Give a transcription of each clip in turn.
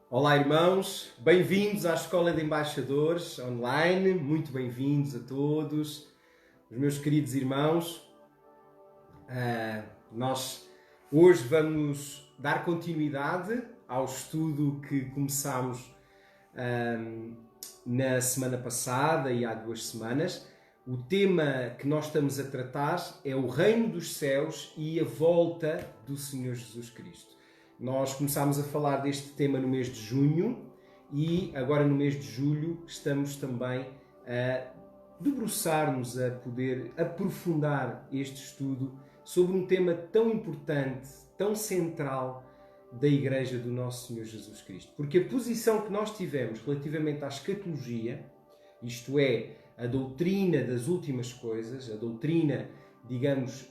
Olá, irmãos, bem-vindos à Escola de Embaixadores online, muito bem-vindos a todos, os meus queridos irmãos. Nós hoje vamos dar continuidade ao estudo que começámos na semana passada e há 2 semanas. O tema que nós estamos a tratar é o Reino dos Céus e a volta do Senhor Jesus Cristo. Nós começámos a falar deste tema no mês de junho e agora no mês de julho estamos também a debruçar-nos, a poder aprofundar este estudo sobre um tema tão importante, tão central da Igreja do Nosso Senhor Jesus Cristo. Porque a posição que nós tivemos relativamente à escatologia, isto é, a doutrina das últimas coisas, a doutrina, digamos,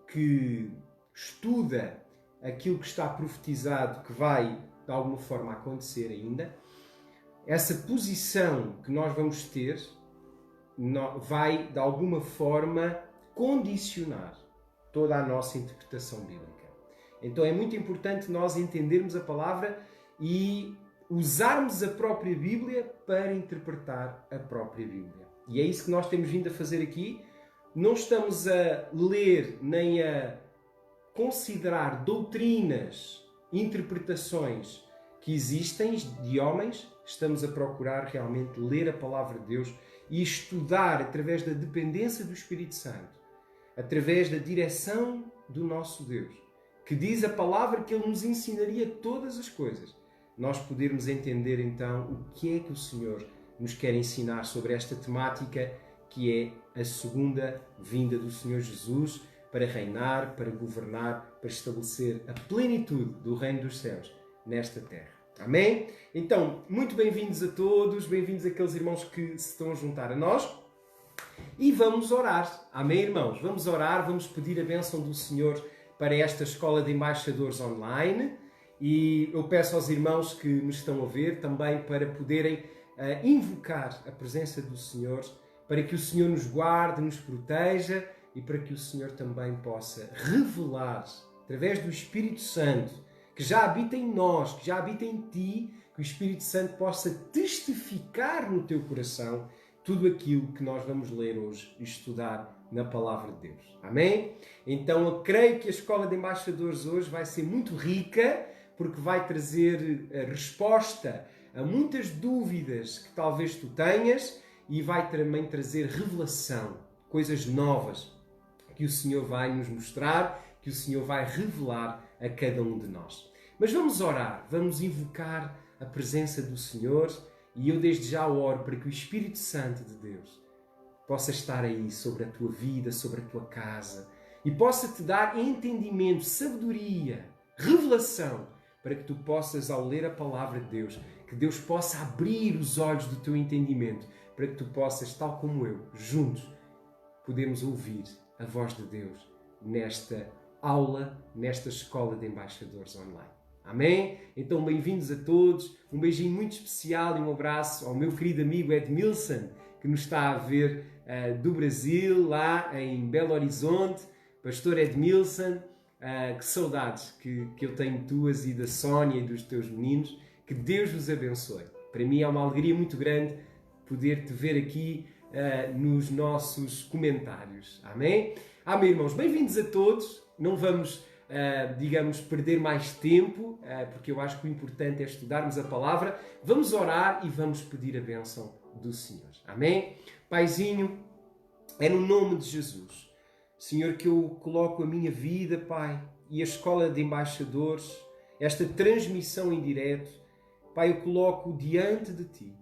que estuda aquilo que está profetizado que vai, de alguma forma, acontecer ainda, essa posição que nós vamos ter vai, de alguma forma, condicionar toda a nossa interpretação bíblica. Então é muito importante nós entendermos a palavra e usarmos a própria Bíblia para interpretar a própria Bíblia. E é isso que nós temos vindo a fazer aqui. Não estamos a ler nem a considerar doutrinas, interpretações que existem de homens. Estamos a procurar realmente ler a palavra de Deus e estudar através da dependência do Espírito Santo, através da direção do nosso Deus, que diz a palavra que Ele nos ensinaria todas as coisas. Nós podermos entender então o que é que o Senhor nos quer ensinar sobre esta temática que é a segunda vinda do Senhor Jesus, para reinar, para governar, para estabelecer a plenitude do Reino dos Céus nesta terra. Amém? Então, muito bem-vindos a todos, bem-vindos àqueles irmãos que se estão a juntar a nós. E vamos orar. Amém, irmãos? Vamos orar, vamos pedir a bênção do Senhor para esta Escola de Embaixadores online. E eu peço aos irmãos que me estão a ver também para poderem invocar a presença do Senhor, para que o Senhor nos guarde, nos proteja, e para que o Senhor também possa revelar, através do Espírito Santo, que já habita em nós, que já habita em ti, que o Espírito Santo possa testificar no teu coração tudo aquilo que nós vamos ler hoje e estudar na Palavra de Deus. Amém? Então eu creio que a Escola de Embaixadores hoje vai ser muito rica, porque vai trazer a resposta a muitas dúvidas que talvez tu tenhas e vai também trazer revelação, coisas novas que o Senhor vai nos mostrar, que o Senhor vai revelar a cada um de nós. Mas vamos orar, vamos invocar a presença do Senhor e eu desde já oro para que o Espírito Santo de Deus possa estar aí sobre a tua vida, sobre a tua casa e possa te dar entendimento, sabedoria, revelação, para que tu possas, ao ler a palavra de Deus, que Deus possa abrir os olhos do teu entendimento, para que tu possas, tal como eu, juntos, podemos ouvir a voz de Deus nesta aula, nesta Escola de Embaixadores online. Amém? Então, bem-vindos a todos. Um beijinho muito especial e um abraço ao meu querido amigo Edmilson, que nos está a ver do Brasil, lá em Belo Horizonte. Pastor Edmilson, que saudades que eu tenho tuas e da Sónia e dos teus meninos. Que Deus vos abençoe. Para mim é uma alegria muito grande poder te ver aqui nos nossos comentários. Amém? Amém, irmãos. Bem-vindos a todos. Não vamos, digamos, perder mais tempo, porque eu acho que o importante é estudarmos a palavra. Vamos orar e vamos pedir a bênção do Senhor. Amém? Paizinho, é no nome de Jesus, Senhor, que eu coloco a minha vida, Pai, e a Escola de Embaixadores, esta transmissão em direto, Pai, eu coloco diante de Ti.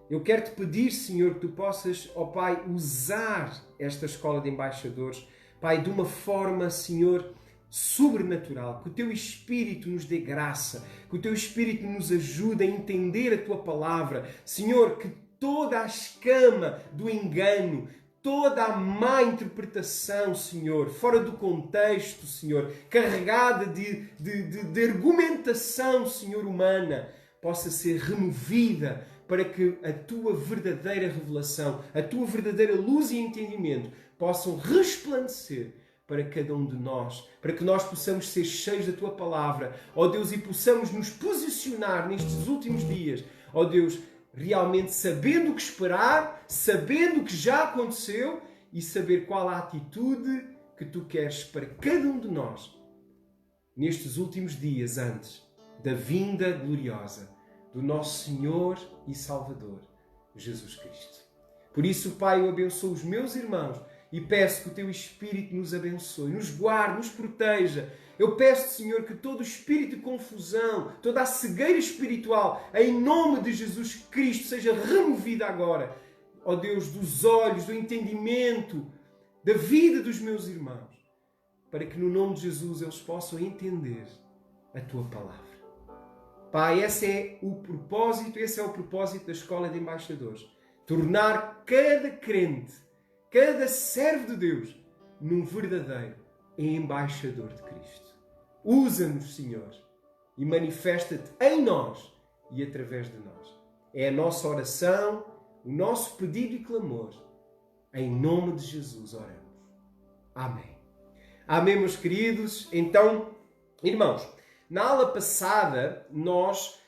Eu quero te pedir, Senhor, que tu possas, ó Pai, usar esta Escola de Embaixadores, Pai, de uma forma, Senhor, sobrenatural. Que o Teu Espírito nos dê graça, que o Teu Espírito nos ajude a entender a Tua Palavra. Senhor, que toda a escama do engano, toda a má interpretação, Senhor, fora do contexto, Senhor, carregada de argumentação, Senhor, humana, possa ser removida para que a Tua verdadeira revelação, a Tua verdadeira luz e entendimento possam resplandecer para cada um de nós, para que nós possamos ser cheios da Tua Palavra, ó Deus, e possamos nos posicionar nestes últimos dias, ó Deus, realmente sabendo o que esperar, sabendo o que já aconteceu e saber qual a atitude que Tu queres para cada um de nós nestes últimos dias antes da vinda gloriosa do nosso Senhor e Salvador, Jesus Cristo. Por isso, Pai, eu abençoo os meus irmãos e peço que o Teu Espírito nos abençoe, nos guarde, nos proteja. Eu peço, Senhor, que todo o espírito de confusão, toda a cegueira espiritual, em nome de Jesus Cristo, seja removida agora, ó Deus, dos olhos, do entendimento, da vida dos meus irmãos, para que no nome de Jesus eles possam entender a Tua Palavra. Pai, esse é o propósito da Escola de Embaixadores. Tornar cada crente, cada servo de Deus, num verdadeiro embaixador de Cristo. Usa-nos, Senhor, e manifesta-te em nós e através de nós. É a nossa oração, o nosso pedido e clamor. Em nome de Jesus oramos. Amém. Amém, meus queridos. Então, irmãos, na aula passada nós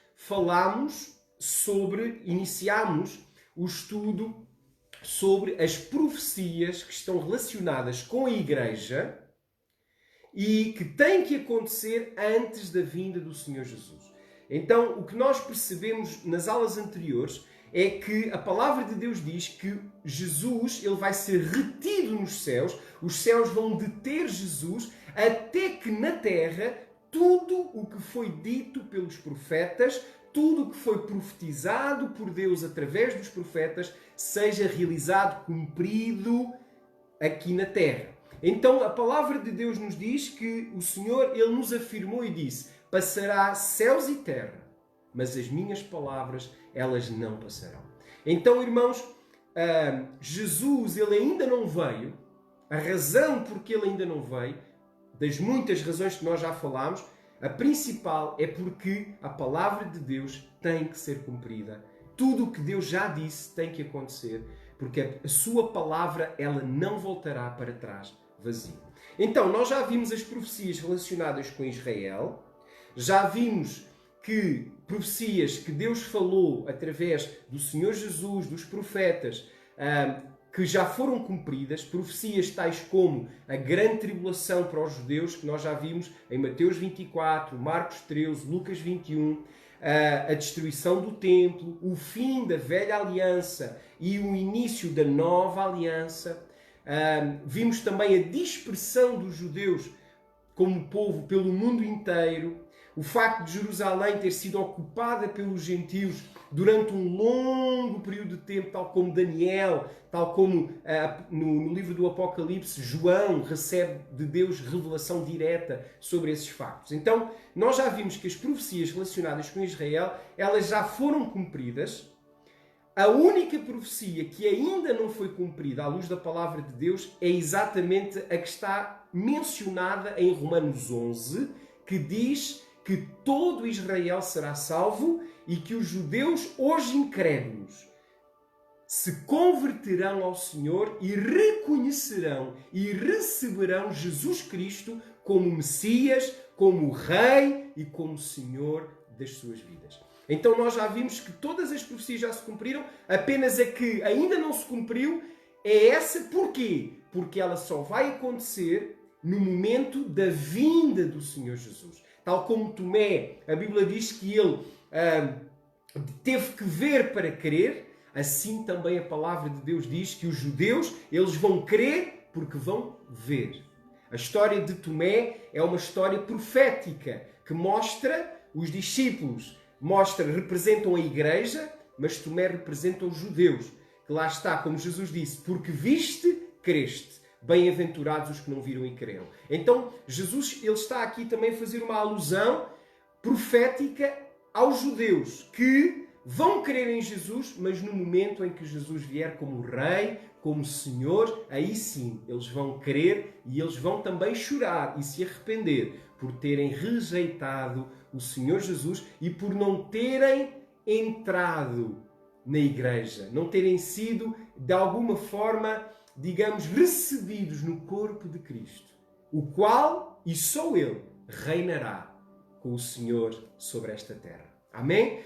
iniciámos o estudo sobre as profecias que estão relacionadas com a Igreja e que têm que acontecer antes da vinda do Senhor Jesus. Então, o que nós percebemos nas aulas anteriores é que a palavra de Deus diz que Jesus ele vai ser retido nos céus, os céus vão deter Jesus, até que na terra tudo o que foi dito pelos profetas, tudo o que foi profetizado por Deus através dos profetas, seja realizado, cumprido aqui na terra. Então a palavra de Deus nos diz que o Senhor ele nos afirmou e disse: passará céus e terra, mas as minhas palavras elas não passarão. Então, irmãos, Jesus ele ainda não veio. A razão porque ele ainda não veio, das muitas razões que nós já falámos, a principal é porque a palavra de Deus tem que ser cumprida. Tudo o que Deus já disse tem que acontecer, porque a sua palavra ela não voltará para trás vazia. Então, nós já vimos as profecias relacionadas com Israel, já vimos que profecias que Deus falou através do Senhor Jesus, dos profetas, que já foram cumpridas, profecias tais como a grande tribulação para os judeus, que nós já vimos em Mateus 24, Marcos 13, Lucas 21, a destruição do templo, o fim da velha aliança e o início da nova aliança. Vimos também a dispersão dos judeus como povo pelo mundo inteiro, o facto de Jerusalém ter sido ocupada pelos gentios durante um longo período de tempo, tal como Daniel, tal como no livro do Apocalipse, João recebe de Deus revelação direta sobre esses factos. Então, nós já vimos que as profecias relacionadas com Israel, elas já foram cumpridas. A única profecia que ainda não foi cumprida à luz da palavra de Deus é exatamente a que está mencionada em Romanos 11, que diz que todo Israel será salvo e que os judeus, hoje incrédulos, se converterão ao Senhor e reconhecerão e receberão Jesus Cristo como Messias, como Rei e como Senhor das suas vidas. Então nós já vimos que todas as profecias já se cumpriram, apenas a que ainda não se cumpriu é essa. Porquê? Porque ela só vai acontecer no momento da vinda do Senhor Jesus. Tal como Tomé, a Bíblia diz que ele teve que ver para crer, assim também a palavra de Deus diz que os judeus eles vão crer porque vão ver. A história de Tomé é uma história profética que mostra os discípulos, representam a igreja, mas Tomé representa os judeus, que lá está, como Jesus disse, porque viste, creste. Bem-aventurados os que não viram e creram. Então, Jesus ele está aqui também a fazer uma alusão profética aos judeus que vão crer em Jesus, mas no momento em que Jesus vier como Rei, como Senhor, aí sim, eles vão crer e eles vão também chorar e se arrepender por terem rejeitado o Senhor Jesus e por não terem entrado na igreja, não terem sido, de alguma forma, digamos, recebidos no corpo de Cristo. o qual, e só ele, reinará com o Senhor sobre esta terra. Amém?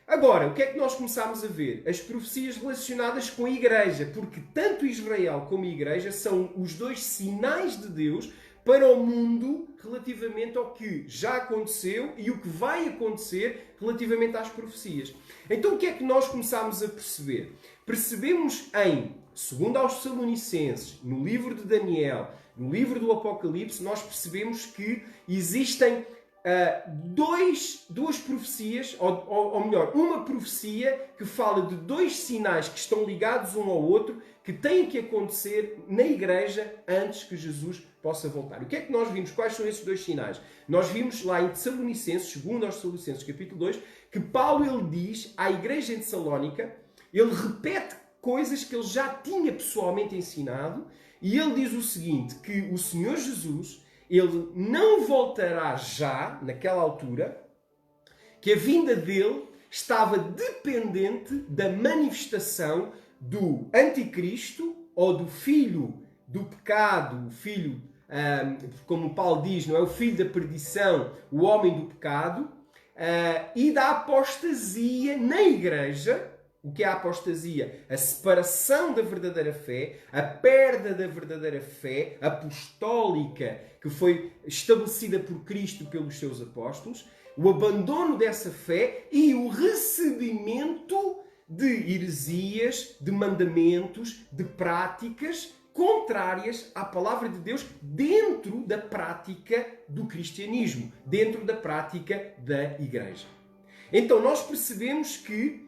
Agora, o que é que nós começamos a ver? As profecias relacionadas com a Igreja, porque tanto Israel como a Igreja são os dois sinais de Deus para o mundo relativamente ao que já aconteceu e o que vai acontecer relativamente às profecias. Então o que é que nós começamos a perceber? Percebemos em 2 aos Tessalonicenses, no livro de Daniel, no livro do Apocalipse, nós percebemos que existem duas profecias, ou melhor, uma profecia que fala de dois sinais que estão ligados um ao outro, que têm que acontecer na Igreja antes que Jesus possa voltar. O que é que nós vimos? Quais são esses dois sinais? Nós vimos lá em Tessalonicenses, 2 aos Tessalonicenses, capítulo 2, que Paulo ele diz à Igreja em Tessalónica, ele repete coisas que ele já tinha pessoalmente ensinado, e ele diz o seguinte, que o Senhor Jesus, ele não voltará já, naquela altura, que a vinda dele estava dependente da manifestação do anticristo ou do filho do pecado, o filho, como Paulo diz, não é? O filho da perdição, o homem do pecado, e da apostasia na Igreja. O que é a apostasia? A separação da verdadeira fé, a perda da verdadeira fé apostólica que foi estabelecida por Cristo pelos seus apóstolos, o abandono dessa fé e o recebimento de heresias, de mandamentos, de práticas contrárias à palavra de Deus dentro da prática do cristianismo, dentro da prática da Igreja. Então nós percebemos que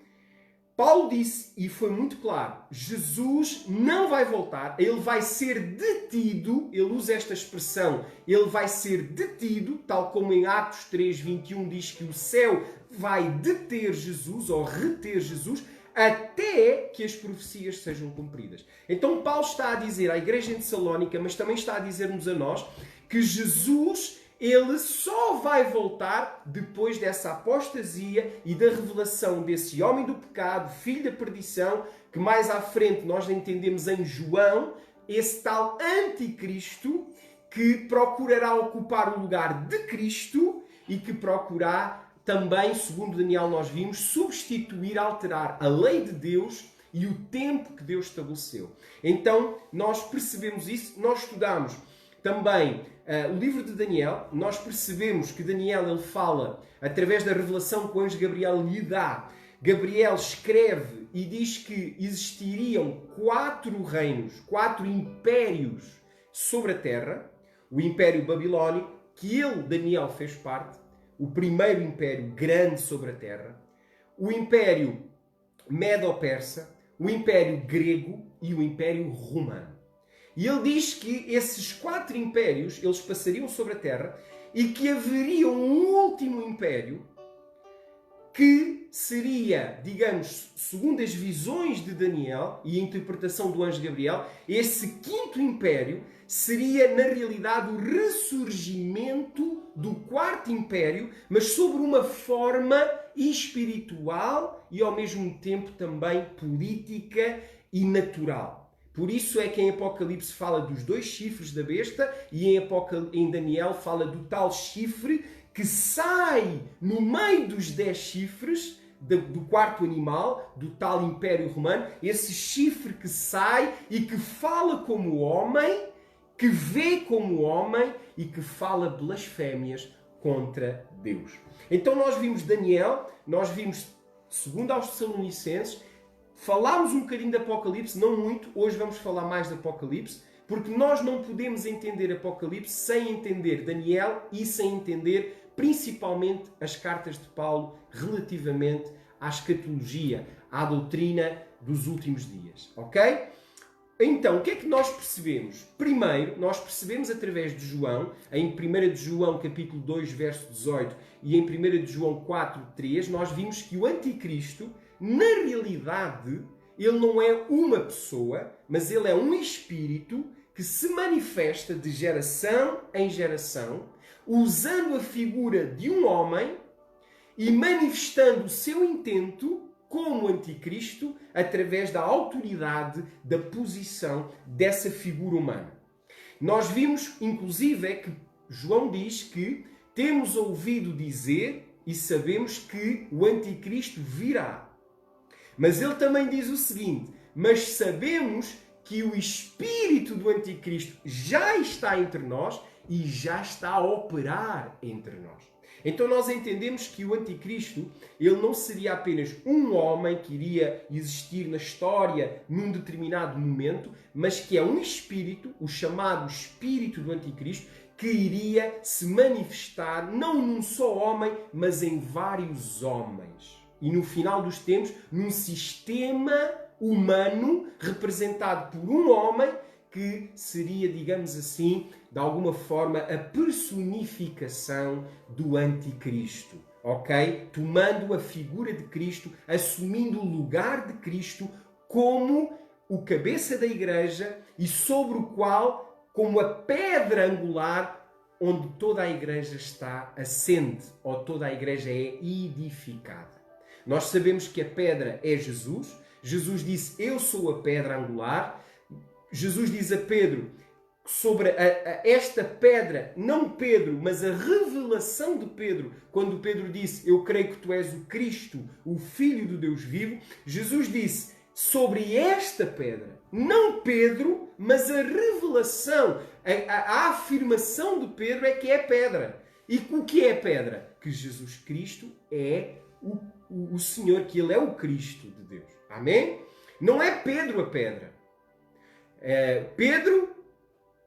Paulo disse, e foi muito claro, Jesus não vai voltar, ele vai ser detido, ele usa esta expressão, ele vai ser detido, tal como em Atos 3:21 diz que o céu vai deter Jesus, ou reter Jesus, até que as profecias sejam cumpridas. Então Paulo está a dizer à Igreja em Tessalónica, mas também está a dizer-nos a nós, que Jesus ele só vai voltar depois dessa apostasia e da revelação desse homem do pecado, filho da perdição, que mais à frente nós entendemos em João, esse tal anticristo que procurará ocupar o lugar de Cristo e que procurará também, segundo Daniel nós vimos, substituir, alterar a lei de Deus e o tempo que Deus estabeleceu. Então nós percebemos isso, nós estudamos também o livro de Daniel, nós percebemos que Daniel ele fala através da revelação que o anjo Gabriel lhe dá. Gabriel escreve e diz que existiriam 4 reinos, 4 impérios sobre a terra. O Império Babilónico, que ele, Daniel, fez parte. O primeiro império grande sobre a terra. O Império Medo-Persa, o Império Grego e o Império Romano. E ele diz que esses 4 impérios, eles passariam sobre a terra e que haveria um último império que seria, digamos, segundo as visões de Daniel e a interpretação do anjo Gabriel, esse 5º império seria, na realidade, o ressurgimento do 4º império, mas sobre uma forma espiritual e, ao mesmo tempo, também política e natural. Por isso é que em Apocalipse fala dos 2 chifres da besta e em Daniel fala do tal chifre que sai no meio dos 10 chifres do 4º animal, do tal Império Romano, esse chifre que sai e que fala como homem, que vê como homem e que fala blasfémias contra Deus. Então nós vimos Daniel, nós vimos 2 aos Tessalonicenses, falámos um bocadinho de Apocalipse, não muito, hoje vamos falar mais de Apocalipse, porque nós não podemos entender Apocalipse sem entender Daniel e sem entender principalmente as cartas de Paulo relativamente à escatologia, à doutrina dos últimos dias, ok? Então, o que é que nós percebemos? Primeiro, nós percebemos através de João, em 1 de João capítulo 2, verso 18 e em 1 de João 4, 3, nós vimos que o anticristo, na realidade, ele não é uma pessoa, mas ele é um espírito que se manifesta de geração em geração, usando a figura de um homem e manifestando o seu intento como anticristo através da autoridade, da posição dessa figura humana. Nós vimos, inclusive, que João diz que temos ouvido dizer e sabemos que o anticristo virá. Mas ele também diz o seguinte: mas sabemos que o espírito do anticristo já está entre nós e já está a operar entre nós. Então nós entendemos que o anticristo, ele não seria apenas um homem que iria existir na história num determinado momento, mas que é um espírito, o chamado espírito do anticristo, que iria se manifestar não num só homem, mas em vários homens. E no final dos tempos, num sistema humano representado por um homem que seria, digamos assim, de alguma forma, a personificação do anticristo. Ok? Tomando a figura de Cristo, assumindo o lugar de Cristo como o cabeça da igreja e sobre o qual, como a pedra angular, onde toda a igreja está assente, ou toda a igreja é edificada. Nós sabemos que a pedra é Jesus. Jesus disse: eu sou a pedra angular. Jesus diz a Pedro sobre esta pedra, não Pedro, mas a revelação de Pedro, quando Pedro disse: eu creio que tu és o Cristo, o Filho do Deus vivo. Jesus disse sobre esta pedra, não Pedro, mas a revelação, a afirmação de Pedro é que é pedra. E o que é pedra? Que Jesus Cristo é o Senhor, que Ele é o Cristo de Deus. Amém? Não é Pedro a pedra. Pedro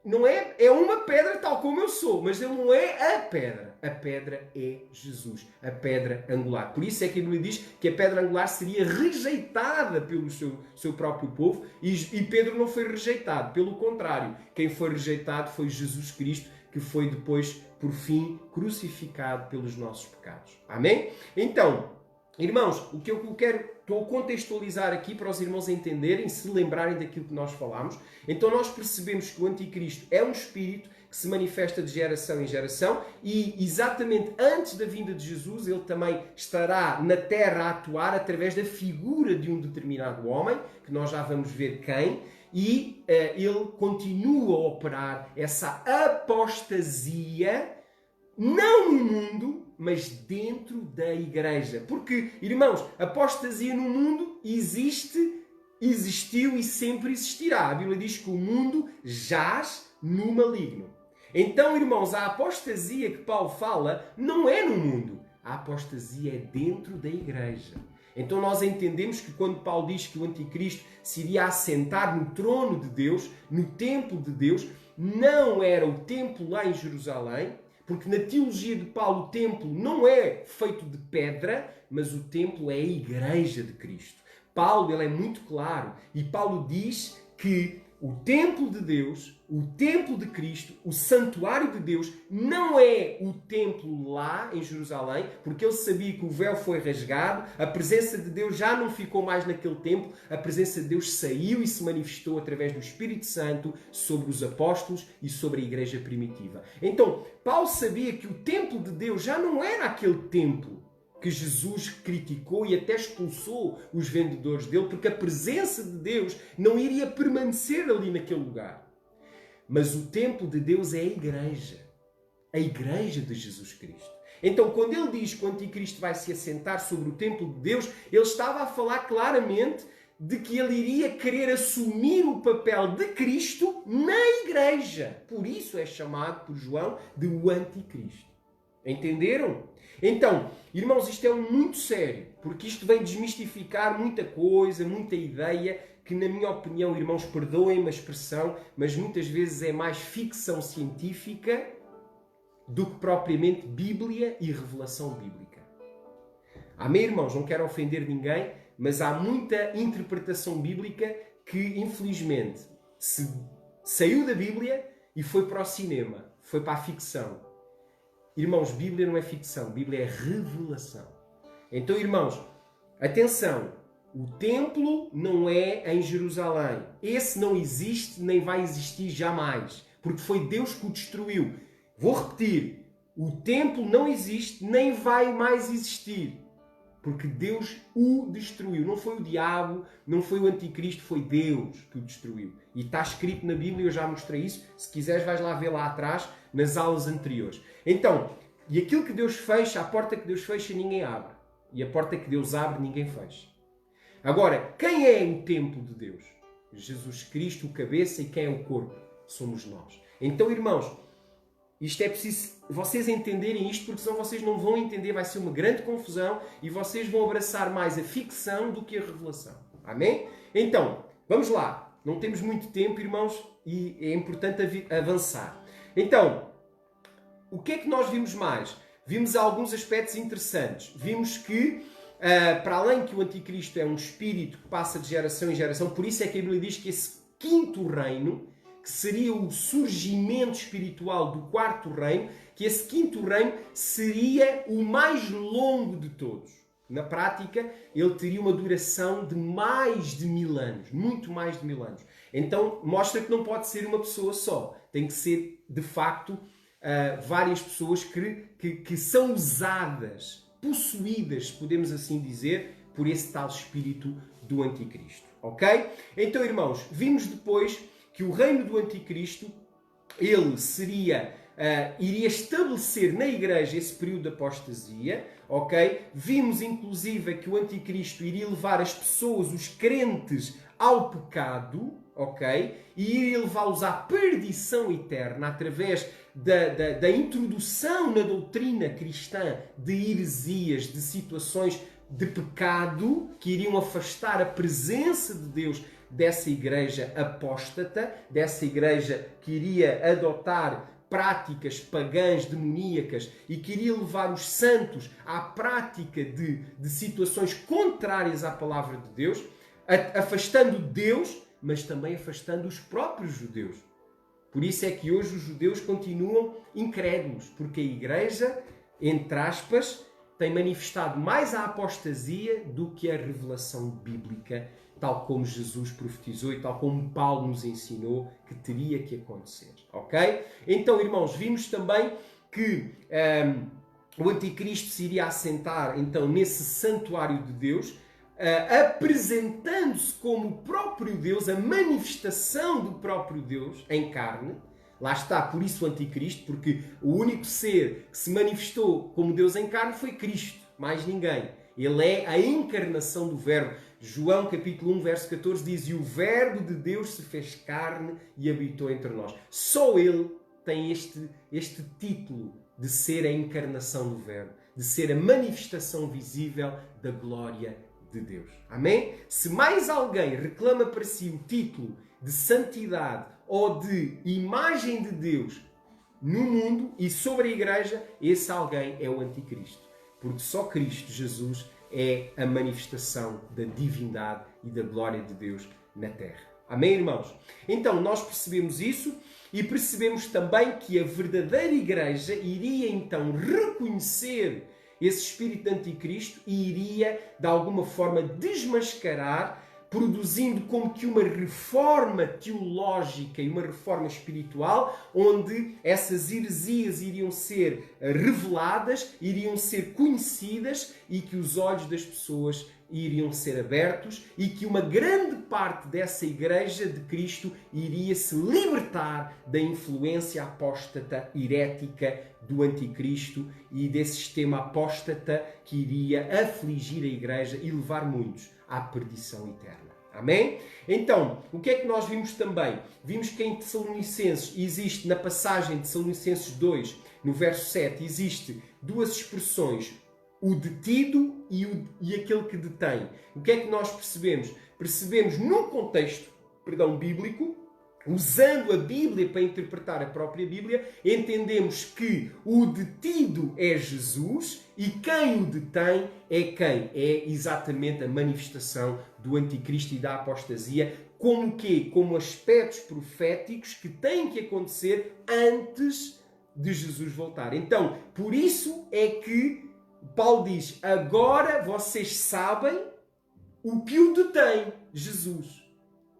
não é uma pedra tal como eu sou, mas ele não é a pedra. A pedra é Jesus, a pedra angular. Por isso é que a Bíblia diz que a pedra angular seria rejeitada pelo seu próprio povo e Pedro não foi rejeitado. Pelo contrário, quem foi rejeitado foi Jesus Cristo, que foi depois, por fim, crucificado pelos nossos pecados. Amém? Então, irmãos, o que eu estou a contextualizar aqui para os irmãos entenderem, se lembrarem daquilo que nós falámos. Então nós percebemos que o anticristo é um espírito que se manifesta de geração em geração e exatamente antes da vinda de Jesus ele também estará na terra a atuar através da figura de um determinado homem, que nós já vamos ver quem, e ele continua a operar essa apostasia, não no mundo, mas dentro da igreja. Porque, irmãos, apostasia no mundo existe, existiu e sempre existirá. A Bíblia diz que o mundo jaz no maligno. Então, irmãos, a apostasia que Paulo fala não é no mundo. A apostasia é dentro da igreja. Então nós entendemos que quando Paulo diz que o anticristo se iria assentar no trono de Deus, no templo de Deus, não era o templo lá em Jerusalém, porque na teologia de Paulo o templo não é feito de pedra, mas o templo é a igreja de Cristo. Paulo ele é muito claro e Paulo diz que o templo de Deus, o templo de Cristo, o santuário de Deus, não é o templo lá em Jerusalém, porque ele sabia que o véu foi rasgado, a presença de Deus já não ficou mais naquele templo, a presença de Deus saiu e se manifestou através do Espírito Santo sobre os apóstolos e sobre a igreja primitiva. Então, Paulo sabia que o templo de Deus já não era aquele templo que Jesus criticou e até expulsou os vendedores dele, porque a presença de Deus não iria permanecer ali naquele lugar. Mas o templo de Deus é a igreja de Jesus Cristo. Então, quando ele diz que o anticristo vai se assentar sobre o templo de Deus, ele estava a falar claramente de que ele iria querer assumir o papel de Cristo na igreja. Por isso é chamado por João de o anticristo. Entenderam? Então, irmãos, isto é muito sério, porque isto vem desmistificar muita coisa, muita ideia, que na minha opinião, irmãos, perdoem-me a expressão, mas muitas vezes é mais ficção científica do que propriamente Bíblia e revelação bíblica. Amém, irmãos? Não quero ofender ninguém, mas há muita interpretação bíblica que, infelizmente, saiu da Bíblia e foi para o cinema, foi para a ficção. Irmãos, Bíblia não é ficção, Bíblia é revelação. Então, irmãos, atenção, o templo não é em Jerusalém. Esse não existe nem vai existir jamais, porque foi Deus que o destruiu. Vou repetir, o templo não existe nem vai mais existir. Porque Deus o destruiu. Não foi o diabo, não foi o anticristo, foi Deus que o destruiu. E está escrito na Bíblia, eu já mostrei isso. Se quiseres, vais lá ver lá atrás, nas aulas anteriores. Então, e aquilo que Deus fecha, a porta que Deus fecha, ninguém abre. E a porta que Deus abre, ninguém fecha. Agora, quem é o templo de Deus? Jesus Cristo, o cabeça, e quem é o corpo? Somos nós. Então, irmãos, isto é preciso vocês entenderem isto, porque senão vocês não vão entender, vai ser uma grande confusão e vocês vão abraçar mais a ficção do que a revelação. Amém? Então, vamos lá. Não temos muito tempo, irmãos, e é importante avançar. Então, o que é que nós vimos mais? Vimos alguns aspectos interessantes. Vimos que, para além que o anticristo é um espírito que passa de geração em geração, por isso é que a Bíblia diz que esse quinto reino, que seria o surgimento espiritual do quarto reino, que esse quinto reino seria o mais longo de todos. Na prática, ele teria uma duração de mais de 1000 anos. Muito mais de 1000 anos. Então, mostra que não pode ser uma pessoa só. Tem que ser, de facto, várias pessoas que são usadas, possuídas, podemos assim dizer, por esse tal espírito do anticristo. Ok? Então, irmãos, vimos depois que o reino do anticristo, ele iria estabelecer na igreja esse período de apostasia, ok? Vimos inclusive que o anticristo iria levar as pessoas, os crentes, ao pecado, ok? E iria levá-los à perdição eterna através da introdução na doutrina cristã de heresias, de situações de pecado que iriam afastar a presença de Deus dessa igreja apóstata, dessa igreja que iria adotar práticas pagãs, demoníacas e que iria levar os santos à prática de situações contrárias à palavra de Deus, afastando Deus, mas também afastando os próprios judeus. Por isso é que hoje os judeus continuam incrédulos, porque a igreja, entre aspas, tem manifestado mais a apostasia do que a revelação bíblica, tal como Jesus profetizou e tal como Paulo nos ensinou que teria que acontecer. Ok? Então, irmãos, vimos também que o anticristo se iria assentar então nesse santuário de Deus, apresentando-se como o próprio Deus, a manifestação do próprio Deus em carne. Lá está, por isso o anticristo, porque o único ser que se manifestou como Deus em carne foi Cristo, mais ninguém. Ele é a encarnação do Verbo. João capítulo 1, verso 14 diz: e o Verbo de Deus se fez carne e habitou entre nós. Só ele tem este título de ser a encarnação do Verbo, de ser a manifestação visível da glória de Deus. Amém? Se mais alguém reclama para si o título de santidade ou de imagem de Deus no mundo e sobre a igreja, esse alguém é o anticristo. Porque só Cristo Jesus é a manifestação da divindade e da glória de Deus na terra. Amém, irmãos? Então, nós percebemos isso e percebemos também que a verdadeira igreja iria então reconhecer esse espírito de anticristo e iria, de alguma forma, desmascarar, produzindo como que uma reforma teológica e uma reforma espiritual, onde essas heresias iriam ser reveladas, iriam ser conhecidas e que os olhos das pessoas iriam ser abertos e que uma grande parte dessa igreja de Cristo iria se libertar da influência apóstata, herética do anticristo e desse sistema apóstata que iria afligir a igreja e levar muitos à perdição eterna. Amém? Então, o que é que nós vimos também? Vimos que em Tessalonicenses existe, na passagem de Tessalonicenses 2, no verso 7, existe duas expressões: o detido e aquele que detém. O que é que nós percebemos? Percebemos num contexto, bíblico, usando a Bíblia para interpretar a própria Bíblia, entendemos que o detido é Jesus e quem o detém é quem? É exatamente a manifestação do anticristo e da apostasia, como quê? Como aspectos proféticos que têm que acontecer antes de Jesus voltar. Então, por isso é que Paulo diz: agora vocês sabem o que o detém, Jesus.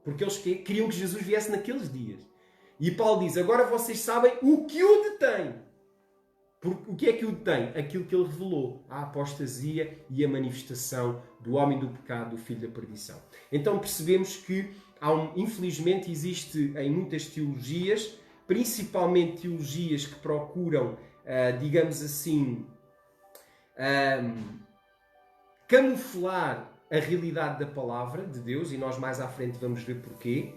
Porque eles queriam que Jesus viesse naqueles dias. E Paulo diz: agora vocês sabem o que o detém. O que é que o detém? Aquilo que ele revelou, a apostasia e a manifestação do homem do pecado, do filho da perdição. Então percebemos que, infelizmente, existe em muitas teologias, principalmente teologias que procuram, digamos assim, camuflar a realidade da palavra de Deus, e nós mais à frente vamos ver porquê,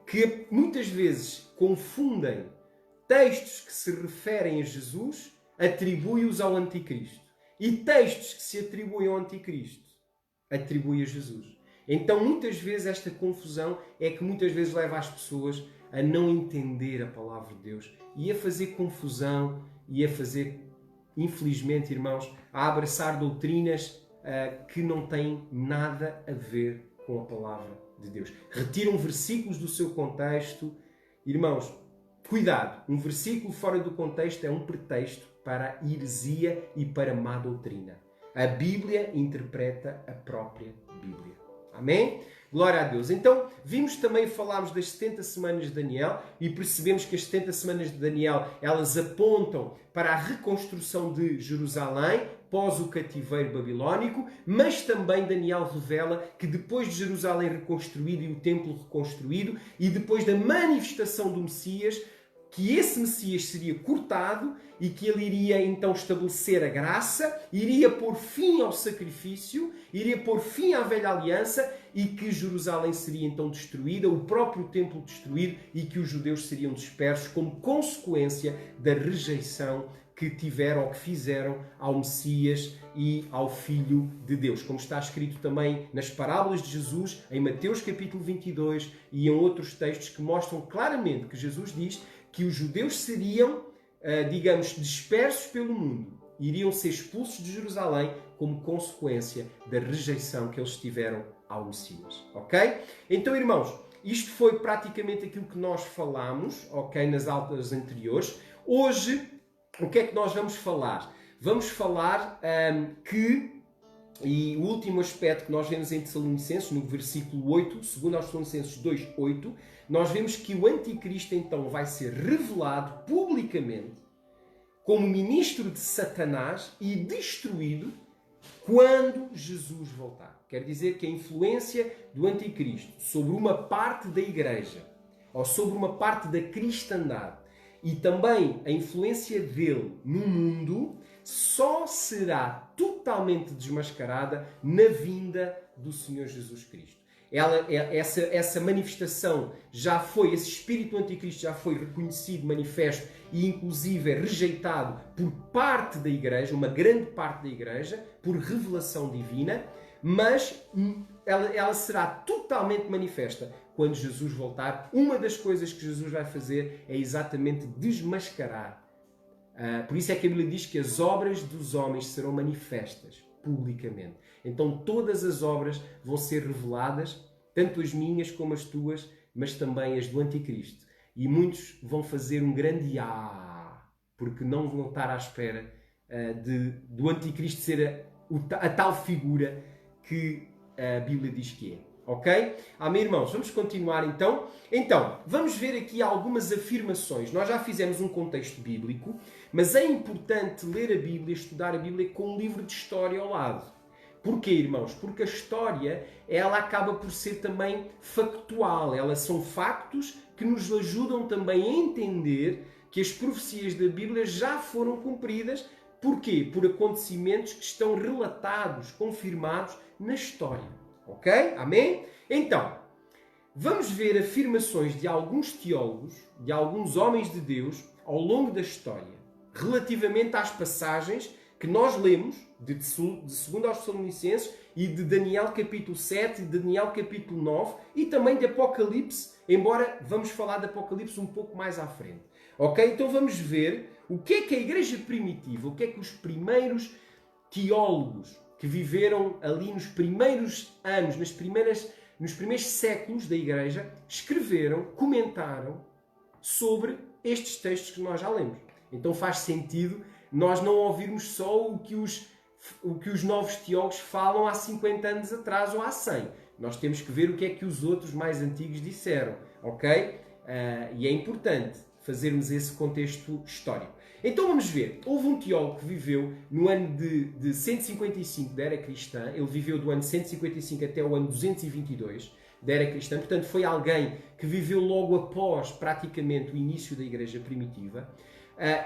que muitas vezes confundem textos que se referem a Jesus, atribui-os ao anticristo. E textos que se atribuem ao anticristo, atribui a Jesus. Então, muitas vezes, esta confusão é que muitas vezes leva as pessoas a não entender a palavra de Deus e a fazer confusão e a fazer, infelizmente, irmãos, a abraçar doutrinas que não têm nada a ver com a palavra de Deus. Retiram versículos do seu contexto. Irmãos, cuidado, um versículo fora do contexto é um pretexto para a heresia e para a má doutrina. A Bíblia interpreta a própria Bíblia. Amém? Glória a Deus. Então, falámos das 70 semanas de Daniel e percebemos que as 70 semanas de Daniel, elas apontam para a reconstrução de Jerusalém pós o cativeiro babilónico, mas também Daniel revela que depois de Jerusalém reconstruído e o templo reconstruído e depois da manifestação do Messias, que esse Messias seria cortado e que ele iria então estabelecer a graça, iria pôr fim ao sacrifício, iria pôr fim à velha aliança e que Jerusalém seria então destruída, o próprio templo destruído e que os judeus seriam dispersos como consequência da rejeição que tiveram ou que fizeram ao Messias e ao Filho de Deus. Como está escrito também nas parábolas de Jesus, em Mateus capítulo 22 e em outros textos que mostram claramente que Jesus diz que os judeus seriam, digamos, dispersos pelo mundo, iriam ser expulsos de Jerusalém como consequência da rejeição que eles tiveram ao Messias. Ok? Então, irmãos, isto foi praticamente aquilo que nós falámos, ok, nas aulas anteriores. Hoje, o que é que nós vamos falar? Vamos falar e o último aspecto que nós vemos em Tessalonicenses, no versículo 8, segundo aos Tessalonicenses 2:8, nós vemos que o anticristo então vai ser revelado publicamente como ministro de Satanás e destruído quando Jesus voltar. Quer dizer que a influência do anticristo sobre uma parte da igreja ou sobre uma parte da cristandade e também a influência dele no mundo só será totalmente desmascarada na vinda do Senhor Jesus Cristo. Essa manifestação já foi, esse espírito do anticristo já foi reconhecido, manifesto e inclusive rejeitado por parte da igreja, uma grande parte da igreja, por revelação divina, mas ela será totalmente manifesta quando Jesus voltar. Uma das coisas que Jesus vai fazer é exatamente desmascarar. Por isso é que a Bíblia diz que as obras dos homens serão manifestas publicamente. Então todas as obras vão ser reveladas, tanto as minhas como as tuas, mas também as do anticristo. E muitos vão fazer um grande porque não vão estar à espera do anticristo ser a tal figura que a Bíblia diz que é. Ok? Amém, irmãos? Vamos continuar então. Então, vamos ver aqui algumas afirmações. Nós já fizemos um contexto bíblico, mas é importante ler a Bíblia, estudar a Bíblia com um livro de história ao lado. Porquê, irmãos? Porque a história, ela acaba por ser também factual. Elas são factos que nos ajudam também a entender que as profecias da Bíblia já foram cumpridas. Porquê? Por acontecimentos que estão relatados, confirmados na história. Ok? Amém? Então, vamos ver afirmações de alguns teólogos, de alguns homens de Deus, ao longo da história, relativamente às passagens que nós lemos de 2 aos Tessalonicenses e de Daniel capítulo 7 e de Daniel capítulo 9 e também de Apocalipse, embora vamos falar de Apocalipse um pouco mais à frente. Ok? Então vamos ver o que é que a igreja primitiva, o que é que os primeiros teólogos que viveram ali nos primeiros anos, nos primeiros séculos da igreja, escreveram, comentaram sobre estes textos que nós já lemos. Então faz sentido nós não ouvirmos só o que os novos teólogos falam há 50 anos atrás ou há 100. Nós temos que ver o que é que os outros mais antigos disseram, ok? E é importante fazermos esse contexto histórico. Então vamos ver. Houve um teólogo que viveu no ano de 155 da era cristã. Ele viveu do ano 155 até o ano 222 da era cristã. Portanto, foi alguém que viveu logo após, praticamente, o início da Igreja primitiva.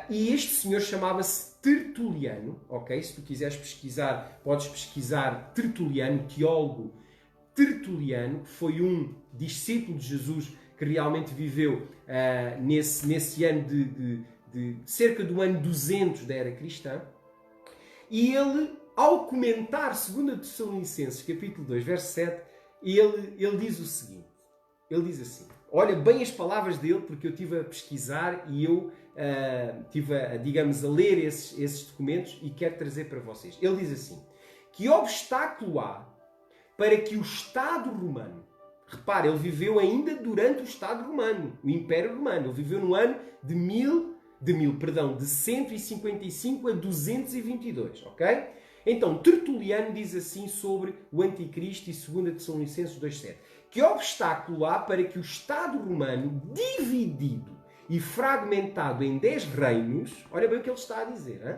E este senhor chamava-se Tertuliano. Ok? Se tu quiseres pesquisar, podes pesquisar Tertuliano, teólogo Tertuliano, que foi um discípulo de Jesus que realmente viveu nesse ano de cerca do ano 200 da era cristã. E ele, ao comentar 2 Tessalonicenses, capítulo 2, verso 7, ele diz o seguinte. Ele diz assim, olha bem as palavras dele, porque eu estive a pesquisar e eu estive, digamos, a ler esses documentos e quero trazer para vocês. Ele diz assim, que obstáculo há para que o Estado Romano, repare, ele viveu ainda durante o Estado Romano, o Império Romano, ele viveu no ano de 155 a 222, ok? Então, Tertuliano diz assim sobre o Anticristo e 2 Tessalonicenses 2,7. Que obstáculo há para que o Estado Romano, dividido e fragmentado em 10 reinos, olha bem o que ele está a dizer, hein?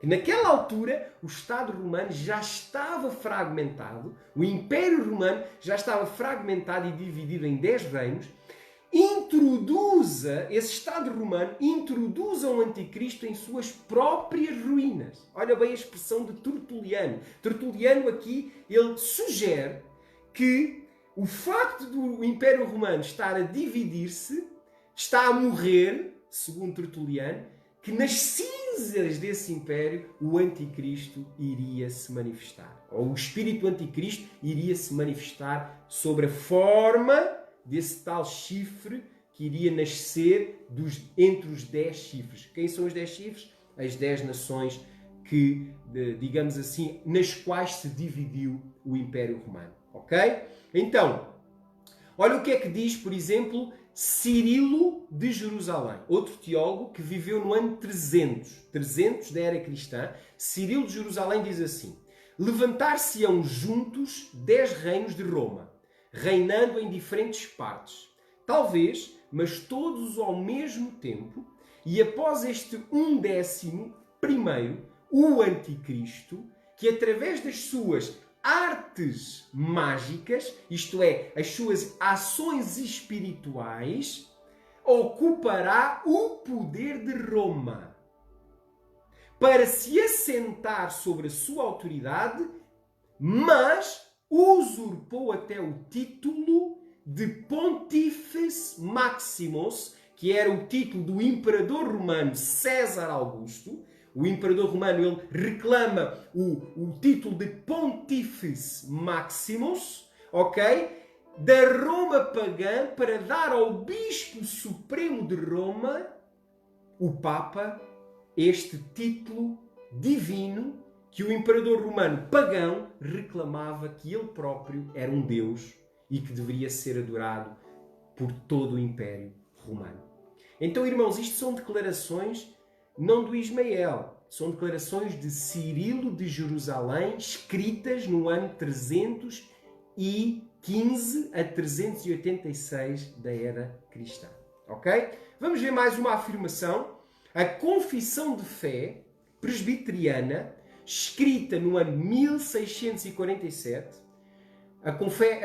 Que naquela altura o Estado Romano já estava fragmentado, o Império Romano já estava fragmentado e dividido em 10 reinos, esse Estado Romano introduza o Anticristo em suas próprias ruínas. Olha bem a expressão de Tertuliano. Tertuliano aqui, ele sugere que o facto do Império Romano estar a dividir-se, está a morrer, segundo Tertuliano, que nas cinzas desse Império o Anticristo iria se manifestar. Ou o Espírito Anticristo iria se manifestar sobre a forma desse tal chifre que iria nascer entre os 10 chifres. Quem são os 10 chifres? As 10 nações que, digamos assim, nas quais se dividiu o Império Romano. Ok? Então, olha o que é que diz, por exemplo, Cirilo de Jerusalém, outro teólogo que viveu no ano 300 da era cristã. Cirilo de Jerusalém diz assim, levantar-se-ão juntos 10 reinos de Roma, reinando em diferentes partes, talvez, mas todos ao mesmo tempo, e após este 11º, o Anticristo, que através das suas artes mágicas, isto é, as suas ações espirituais, ocupará o poder de Roma, para se assentar sobre a sua autoridade, mas usurpou até o título de Pontifex Maximus, que era o título do imperador romano César Augusto. O imperador romano ele reclama o título de Pontifex Maximus, ok? Da Roma pagã, para dar ao Bispo Supremo de Roma, o Papa, este título divino que o imperador romano pagão reclamava que ele próprio era um Deus e que deveria ser adorado por todo o Império Romano. Então, irmãos, isto são declarações não do Ismael, são declarações de Cirilo de Jerusalém, escritas no ano 315 a 386 da era cristã. Ok? Vamos ver mais uma afirmação. A Confissão de Fé presbiteriana, escrita no ano 1647, a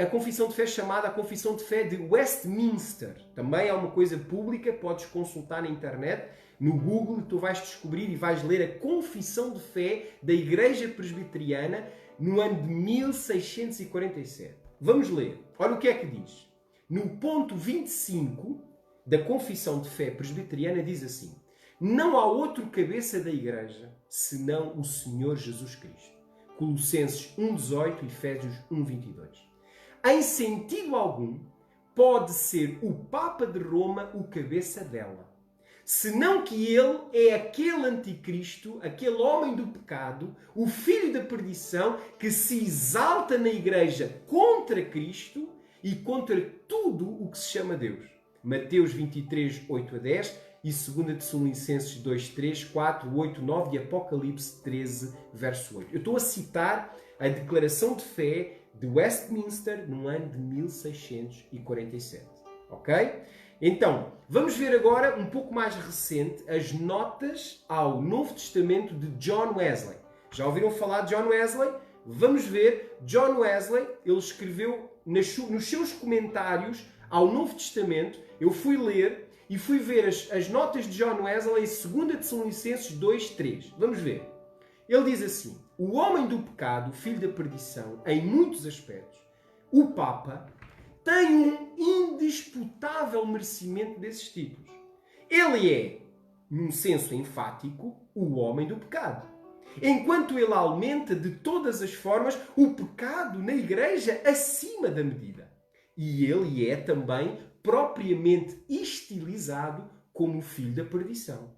Confissão de Fé chamada a Confissão de Fé de Westminster. Também é uma coisa pública, podes consultar na internet, no Google, tu vais descobrir e vais ler a Confissão de Fé da Igreja Presbiteriana no ano de 1647. Vamos ler. Olha o que é que diz. No ponto 25 da Confissão de Fé Presbiteriana diz assim: não há outro cabeça da Igreja senão o Senhor Jesus Cristo. Colossenses 1,18 e Efésios 1,22. Em sentido algum, pode ser o Papa de Roma o cabeça dela, senão que ele é aquele anticristo, aquele homem do pecado, o filho da perdição, que se exalta na Igreja contra Cristo e contra tudo o que se chama Deus. Mateus 23, 8 a 10 e 2 Tessalonicenses 2, 3, 4, 8, 9 e Apocalipse 13, verso 8. Eu estou a citar a declaração de fé de Westminster no ano de 1647. Ok? Então, vamos ver agora, um pouco mais recente, as notas ao Novo Testamento de John Wesley. Já ouviram falar de John Wesley? Vamos ver. John Wesley, ele escreveu nos seus comentários ao Novo Testamento, eu fui ler e fui ver as notas de John Wesley em 2 Tessalonicenses 2:3. Vamos ver. Ele diz assim: o homem do pecado, o filho da perdição, em muitos aspectos, o Papa, tem um indisputável merecimento desses títulos. Ele é, num senso enfático, o homem do pecado. Enquanto ele aumenta de todas as formas o pecado na Igreja acima da medida. E ele é também propriamente estilizado como o filho da perdição,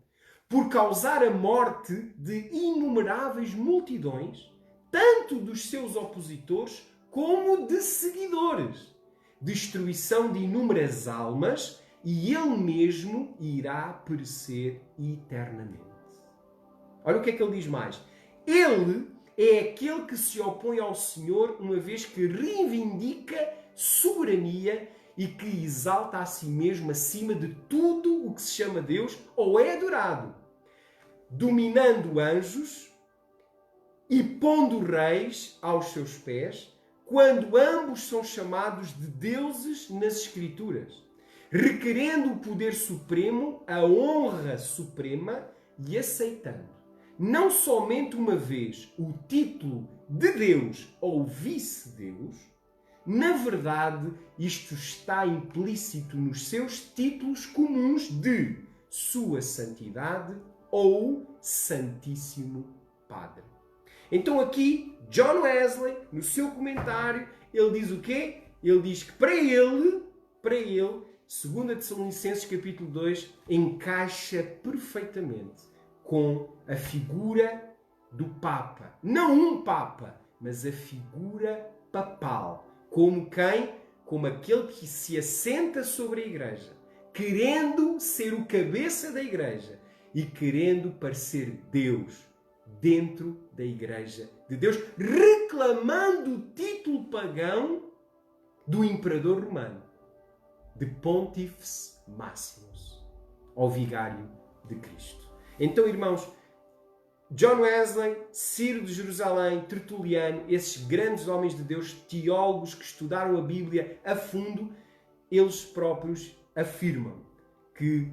por causar a morte de inumeráveis multidões, tanto dos seus opositores como de seguidores, destruição de inúmeras almas, e ele mesmo irá perecer eternamente. Olha o que é que ele diz mais. Ele é aquele que se opõe ao Senhor, uma vez que reivindica soberania e que exalta a si mesmo acima de tudo o que se chama Deus ou é adorado, dominando anjos e pondo reis aos seus pés, quando ambos são chamados de deuses nas Escrituras, requerendo o poder supremo, a honra suprema e aceitando, não somente uma vez, o título de Deus ou vice-Deus. Na verdade, isto está implícito nos seus títulos comuns de Sua Santidade ou Santíssimo Padre. Então aqui, John Wesley, no seu comentário, ele diz o quê? Ele diz que para ele, 2 Tessalonicenses capítulo 2 encaixa perfeitamente com a figura do Papa. Não um Papa, mas a figura papal. Como quem? Como aquele que se assenta sobre a Igreja, querendo ser o cabeça da Igreja e querendo parecer Deus dentro da Igreja de Deus, reclamando o título pagão do imperador romano, de Pontífice Maximus, ou Vigário de Cristo. Então, irmãos, John Wesley, Ciro de Jerusalém, Tertuliano, esses grandes homens de Deus, teólogos que estudaram a Bíblia a fundo, eles próprios afirmam que,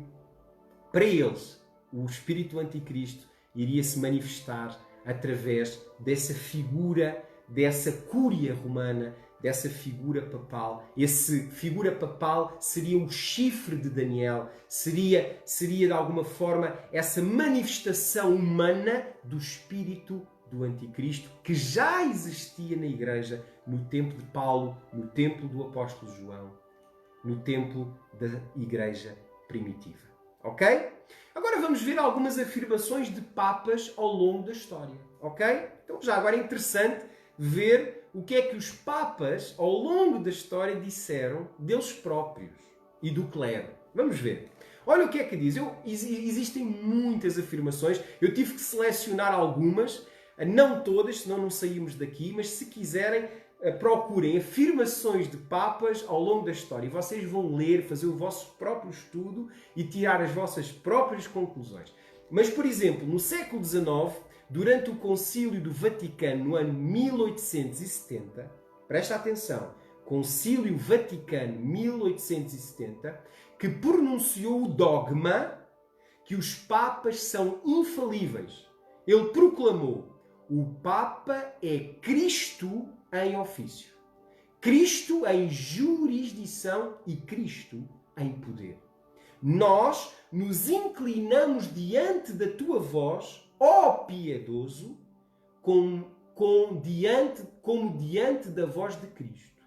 para eles, o espírito anticristo iria se manifestar através dessa figura, dessa cúria romana, dessa figura papal. Essa figura papal seria o chifre de Daniel, seria de alguma forma essa manifestação humana do espírito do anticristo que já existia na Igreja no tempo de Paulo, no tempo do apóstolo João, no tempo da Igreja primitiva. Ok? Agora vamos ver algumas afirmações de papas ao longo da história. Ok? Então já agora é interessante ver o que é que os papas, ao longo da história, disseram deles próprios e do clero. Vamos ver. Olha o que é que diz. Existem muitas afirmações. Eu tive que selecionar algumas, não todas, senão não saímos daqui, mas se quiserem, procurem afirmações de papas ao longo da história. E vocês vão ler, fazer o vosso próprio estudo e tirar as vossas próprias conclusões. Mas, por exemplo, no século XIX, durante o Concílio do Vaticano, no ano 1870, presta atenção, Concílio Vaticano 1870, que pronunciou o dogma que os papas são infalíveis. Ele proclamou: o Papa é Cristo em ofício, Cristo em jurisdição e Cristo em poder. Nós nos inclinamos diante da tua voz, ó piedoso, como diante da voz de Cristo,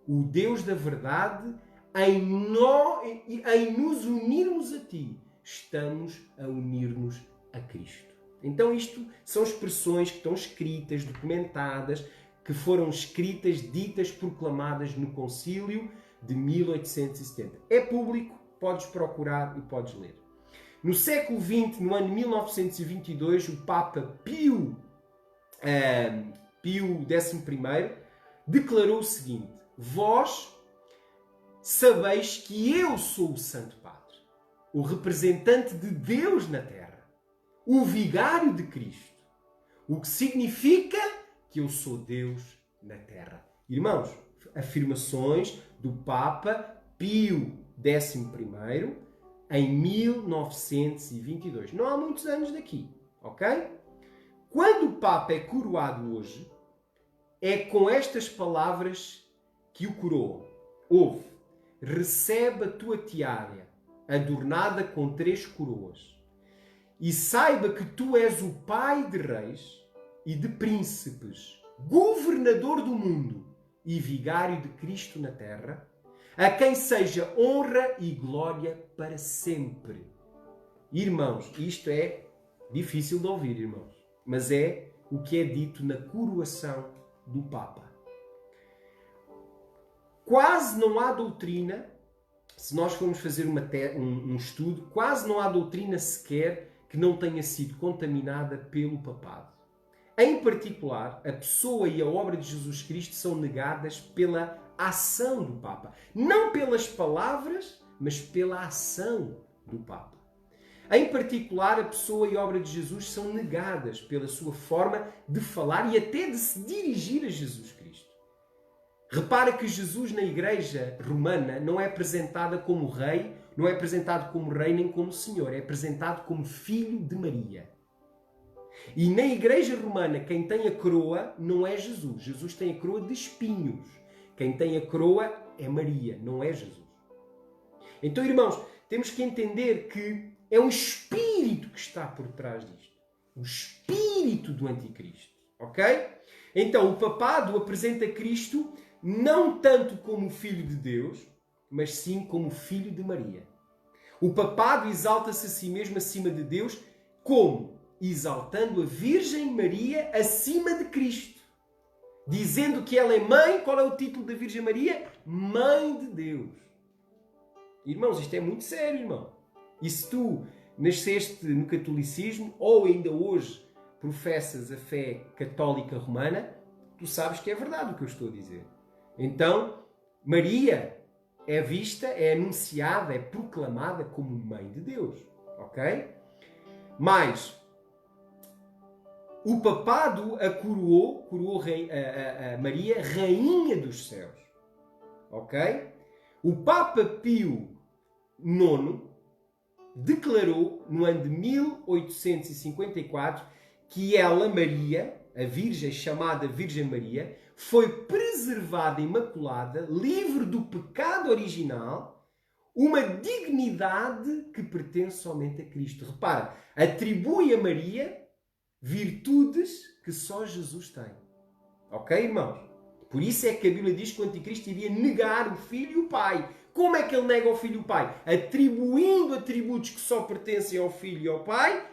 o Deus da verdade, em nos unirmos a ti, estamos a unir-nos a Cristo. Então isto são expressões que estão escritas, documentadas, que foram escritas, ditas, proclamadas no Concílio de 1870. É público, podes procurar e podes ler. No século XX, no ano 1922, o Papa Pio XI declarou o seguinte: vós sabeis que eu sou o Santo Padre, o representante de Deus na terra, o vigário de Cristo, o que significa que eu sou Deus na terra. Irmãos, afirmações do Papa Pio XI em 1922. Não há muitos anos daqui, ok? Quando o Papa é coroado hoje, é com estas palavras que o coroam. Ouve, recebe a tua tiara, adornada com 3 coroas, e saiba que tu és o Pai de reis e de príncipes, governador do mundo e vigário de Cristo na terra, a quem seja honra e glória para sempre. Irmãos, isto é difícil de ouvir, irmãos, mas é o que é dito na coroação do Papa. Quase não há doutrina, se nós formos fazer um estudo, quase não há doutrina sequer que não tenha sido contaminada pelo papado. Em particular, a pessoa e a obra de Jesus Cristo são negadas pela ação do Papa. Não pelas palavras, mas pela ação do Papa. Em particular, a pessoa e a obra de Jesus são negadas pela sua forma de falar e até de se dirigir a Jesus Cristo. Repara que Jesus na Igreja Romana não é apresentado como rei, não é apresentado como rei nem como senhor, é apresentado como filho de Maria. E na Igreja Romana, quem tem a coroa não é Jesus. Jesus tem a coroa de espinhos. Quem tem a coroa é Maria, não é Jesus. Então, irmãos, temos que entender que é um espírito que está por trás disto. O espírito do anticristo. Ok? Então, o papado apresenta Cristo não tanto como filho de Deus, mas sim como filho de Maria. O papado exalta-se a si mesmo acima de Deus, como? Exaltando a Virgem Maria acima de Cristo. Dizendo que ela é mãe. Qual é o título da Virgem Maria? Mãe de Deus. Irmãos, isto é muito sério, irmão. E se tu nasceste no catolicismo ou ainda hoje professas a fé católica romana, tu sabes que é verdade o que eu estou a dizer. Então, Maria é vista, é anunciada, é proclamada como mãe de Deus. Ok? Mas o papado a coroou a Maria rainha dos céus. Ok? O Papa Pio IX declarou no ano de 1854 que ela, Maria, a Virgem chamada Virgem Maria, foi preservada, imaculada, livre do pecado original, uma dignidade que pertence somente a Cristo. Repara, atribui a Maria virtudes que só Jesus tem. Ok, irmãos? Por isso é que a Bíblia diz que o anticristo iria negar o Filho e o Pai. Como é que ele nega o Filho e o Pai? Atribuindo atributos que só pertencem ao Filho e ao Pai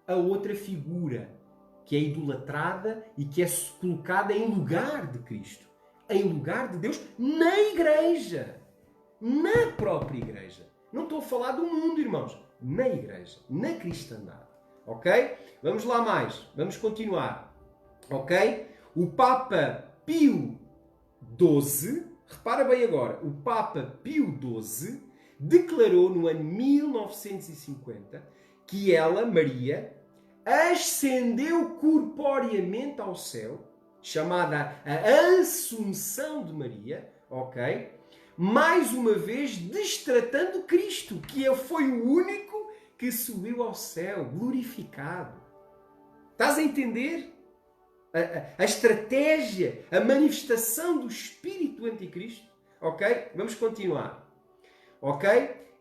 a outra figura, que é idolatrada e que é colocada em lugar de Cristo. Em lugar de Deus, na Igreja. Na própria Igreja. Não estou a falar do mundo, irmãos. Na Igreja. Na cristandade. Ok? Vamos lá mais. Vamos continuar. Ok? O Papa Pio XII, repara bem agora, o Papa Pio XII declarou no ano 1950 que ela, Maria, ascendeu corporeamente ao céu, chamada a Assunção de Maria, ok? Mais uma vez destratando Cristo, que foi o único que subiu ao céu, glorificado. Estás a entender? A estratégia, a manifestação do espírito do anticristo. Ok? Vamos continuar. Ok?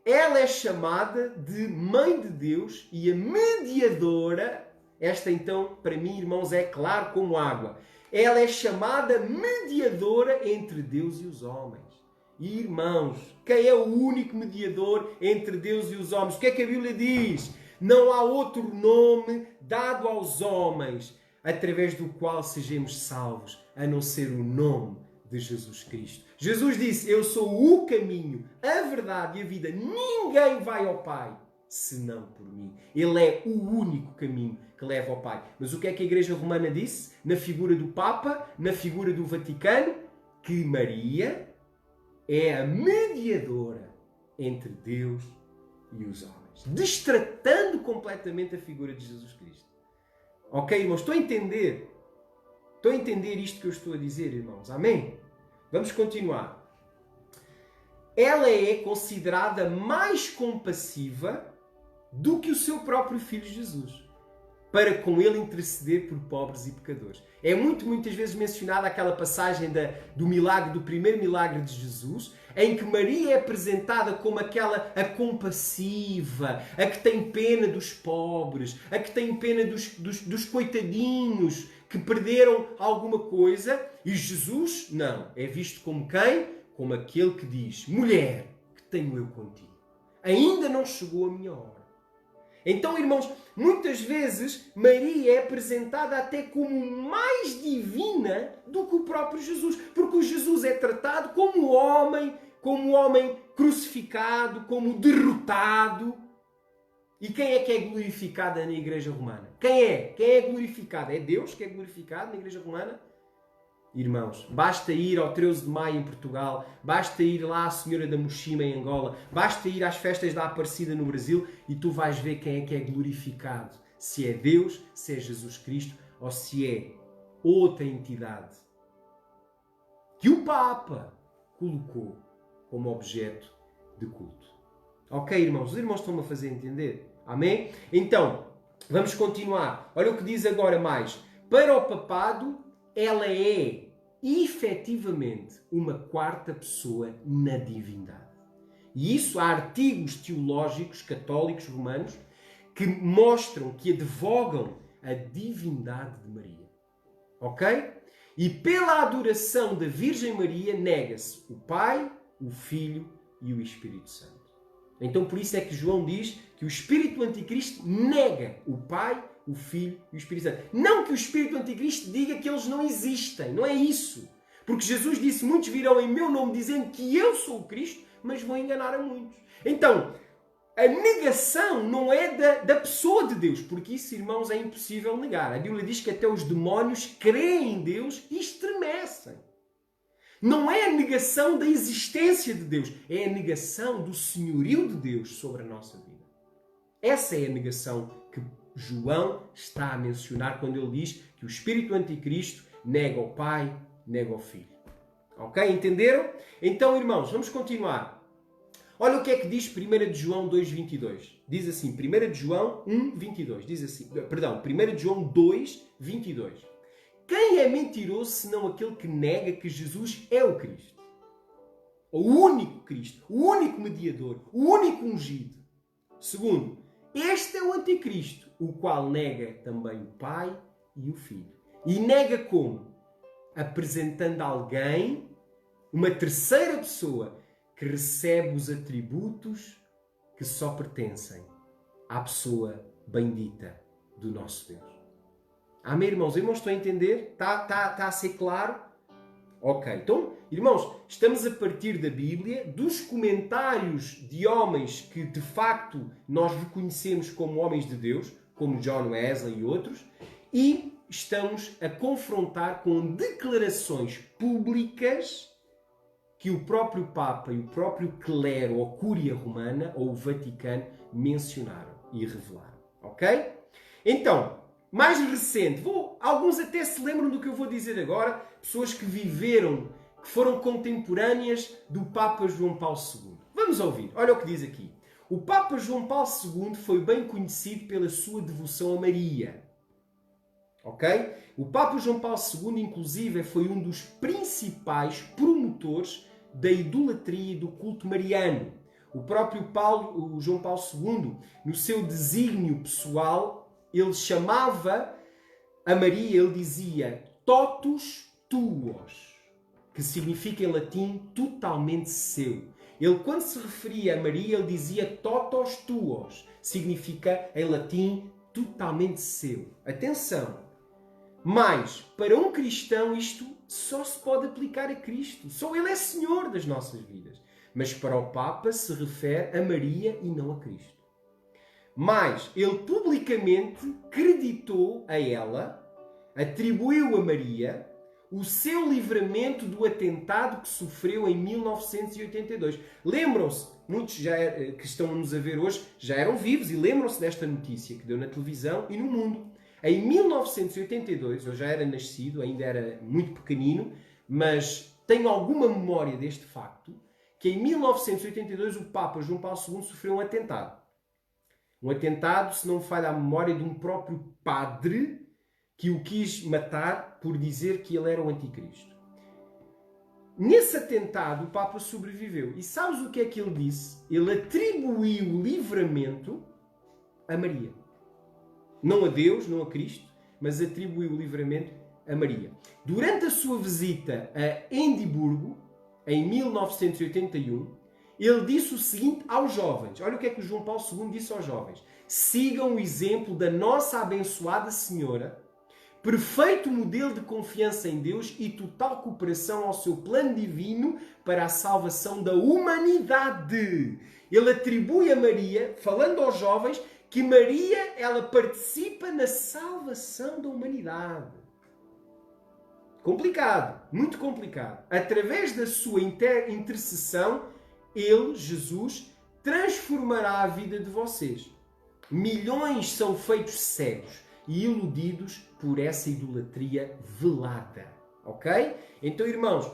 Ela é chamada de Mãe de Deus e a mediadora. Esta então, para mim, irmãos, é claro como água. Ela é chamada mediadora entre Deus e os homens. E, irmãos, quem é o único mediador entre Deus e os homens? O que é que a Bíblia diz? Não há outro nome dado aos homens através do qual sejamos salvos, a não ser o nome de Jesus Cristo. Jesus disse, eu sou o caminho, a verdade e a vida. Ninguém vai ao Pai senão por mim. Ele é o único caminho que leva ao Pai. Mas o que é que a Igreja Romana disse? Na figura do Papa, na figura do Vaticano, que Maria é a mediadora entre Deus e os homens, destratando completamente a figura de Jesus Cristo. Ok, irmãos? Estão a entender? Estão a entender isto que eu estou a dizer, irmãos? Amém? Vamos continuar. Ela é considerada mais compassiva do que o seu próprio Filho Jesus, para com ele interceder por pobres e pecadores. É muitas vezes mencionada aquela passagem do milagre, do primeiro milagre de Jesus, em que Maria é apresentada como aquela a compassiva, a que tem pena dos pobres, a que tem pena dos coitadinhos que perderam alguma coisa, e Jesus, não, é visto como quem? Como aquele que diz: mulher, que tenho eu contigo? Ainda não chegou a minha hora. Então, irmãos, muitas vezes Maria é apresentada até como mais divina do que o próprio Jesus. Porque o Jesus é tratado como homem crucificado, como derrotado. E quem é que é glorificada na Igreja Romana? Quem é? Quem é glorificado? É Deus que é glorificado na Igreja Romana? Irmãos, basta ir ao 13 de Maio em Portugal, basta ir lá à Senhora da Mochima em Angola, basta ir às festas da Aparecida no Brasil e tu vais ver quem é que é glorificado. Se é Deus, se é Jesus Cristo ou se é outra entidade que o Papa colocou como objeto de culto. Ok, irmãos? Os irmãos estão-me a fazer entender? Amém? Então, vamos continuar. Olha o que diz agora mais. Para o papado, ela é efetivamente uma quarta pessoa na divindade. E isso há artigos teológicos católicos romanos que mostram, que advogam a divindade de Maria. Ok? E pela adoração da Virgem Maria nega-se o Pai, o Filho e o Espírito Santo. Então por isso é que João diz que o Espírito Anticristo nega o Pai, o Filho e o Espírito Santo. Não que o Espírito Anticristo diga que eles não existem. Não é isso. Porque Jesus disse: muitos virão em meu nome dizendo que eu sou o Cristo, mas vão enganar a muitos. Então, a negação não é da pessoa de Deus, porque isso, irmãos, é impossível negar. A Bíblia diz que até os demónios creem em Deus e estremecem. Não é a negação da existência de Deus, é a negação do senhorio de Deus sobre a nossa vida. Essa é a negação que João está a mencionar quando ele diz que o Espírito Anticristo nega o Pai, nega o Filho. Ok? Entenderam? Então, irmãos, vamos continuar. Olha o que é que diz 1 de João 2,22. Diz assim, 1 de João 1,22. Diz assim, perdão, 1 de João 2,22. Quem é mentiroso senão aquele que nega que Jesus é o Cristo? O único Cristo, o único mediador, o único ungido. Segundo, este é o anticristo, o qual nega também o Pai e o Filho. E nega como? Apresentando alguém, uma terceira pessoa, que recebe os atributos que só pertencem à pessoa bendita do nosso Deus. Amém, irmãos? Irmãos, estão a entender? Está a ser claro? Ok. Então, irmãos, estamos a partir da Bíblia, dos comentários de homens que, de facto, nós reconhecemos como homens de Deus, como John Wesley e outros, e estamos a confrontar com declarações públicas que o próprio Papa e o próprio clero, ou Cúria Romana, ou o Vaticano, mencionaram e revelaram. Ok? Então, mais recente, alguns até se lembram do que eu vou dizer agora, pessoas que viveram, que foram contemporâneas do Papa João Paulo II. Vamos ouvir, olha o que diz aqui. O Papa João Paulo II foi bem conhecido pela sua devoção a Maria. Ok? O Papa João Paulo II, inclusive, foi um dos principais promotores da idolatria e do culto mariano. O próprio o João Paulo II, no seu desígnio pessoal, ele chamava a Maria, ele dizia totus tuos, que significa em latim totalmente seu. Ele, quando se referia a Maria, ele dizia totos tuos, significa em latim totalmente seu. Atenção! Mas, para um cristão, isto só se pode aplicar a Cristo. Só Ele é Senhor das nossas vidas. Mas para o Papa se refere a Maria e não a Cristo. Mas ele publicamente creditou a ela, atribuiu a Maria, o seu livramento do atentado que sofreu em 1982. Lembram-se, muitos que estão a nos a ver hoje já eram vivos e lembram-se desta notícia que deu na televisão e no mundo. Em 1982, eu já era nascido, ainda era muito pequenino, mas tenho alguma memória deste facto, que em 1982 o Papa João Paulo II sofreu um atentado. Um atentado, se não me falha a memória, de um próprio padre que o quis matar por dizer que ele era o anticristo. Nesse atentado, o Papa sobreviveu. E sabes o que é que ele disse? Ele atribuiu o livramento a Maria. Não a Deus, não a Cristo, mas atribuiu o livramento a Maria. Durante a sua visita a Edimburgo, em 1981, ele disse o seguinte aos jovens. Olha o que é que o João Paulo II disse aos jovens. Sigam o exemplo da nossa abençoada Senhora, perfeito modelo de confiança em Deus e total cooperação ao seu plano divino para a salvação da humanidade. Ele atribui a Maria, falando aos jovens, que Maria ela participa na salvação da humanidade. Complicado, muito complicado. Através da sua intercessão, ele, Jesus, transformará a vida de vocês. Milhões são feitos cegos e iludidos por essa idolatria velada. Ok? Então, irmãos,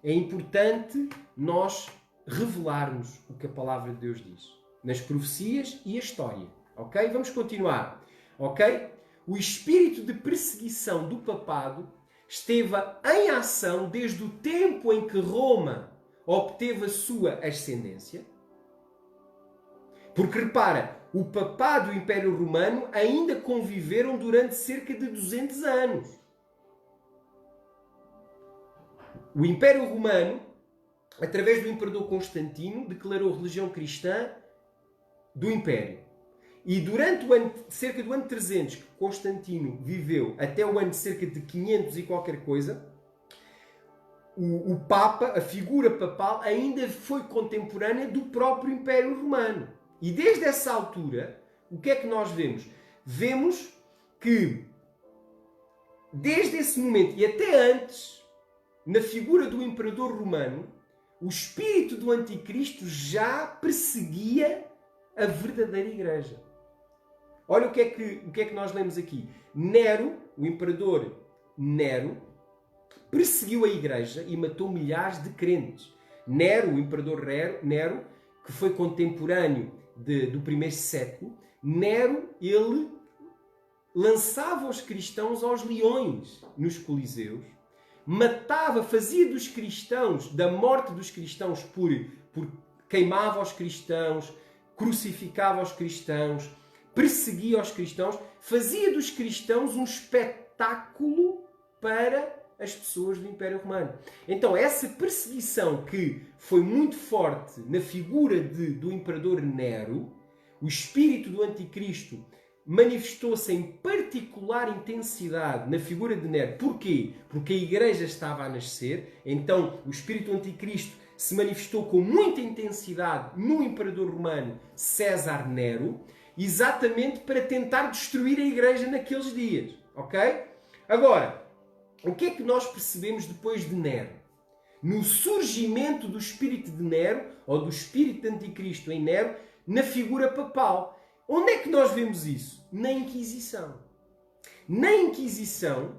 é importante nós revelarmos o que a palavra de Deus diz. Nas profecias e a história. Ok? Vamos continuar. Ok? O espírito de perseguição do papado esteve em ação desde o tempo em que Roma obteve a sua ascendência. Porque, repara, o papado e o Império Romano ainda conviveram durante cerca de 200 anos. O Império Romano, através do Imperador Constantino, declarou religião cristã do Império. E durante cerca do ano 300, que Constantino viveu, até o ano de cerca de 500 e qualquer coisa, o Papa, a figura papal, ainda foi contemporânea do próprio Império Romano. E desde essa altura, o que é que nós vemos? Vemos que, desde esse momento e até antes, na figura do Imperador Romano, o espírito do Anticristo já perseguia a verdadeira Igreja. Olha o que é que nós lemos aqui. Nero, o Imperador Nero, perseguiu a Igreja e matou milhares de crentes. Nero, o Imperador Nero, que foi contemporâneo do primeiro século, Nero, ele lançava os cristãos aos leões nos coliseus, matava, fazia dos cristãos, da morte dos cristãos queimava os cristãos, crucificava os cristãos, perseguia os cristãos, fazia dos cristãos um espetáculo para as pessoas do Império Romano. Então, essa perseguição que foi muito forte na figura do Imperador Nero, o espírito do Anticristo manifestou-se em particular intensidade na figura de Nero. Porquê? Porque a Igreja estava a nascer, então o espírito do Anticristo se manifestou com muita intensidade no Imperador Romano César Nero, exatamente para tentar destruir a Igreja naqueles dias. Ok? Agora, o que é que nós percebemos depois de Nero? No surgimento do espírito de Nero, ou do espírito de Anticristo em Nero, na figura papal. Onde é que nós vemos isso? Na Inquisição. Na Inquisição,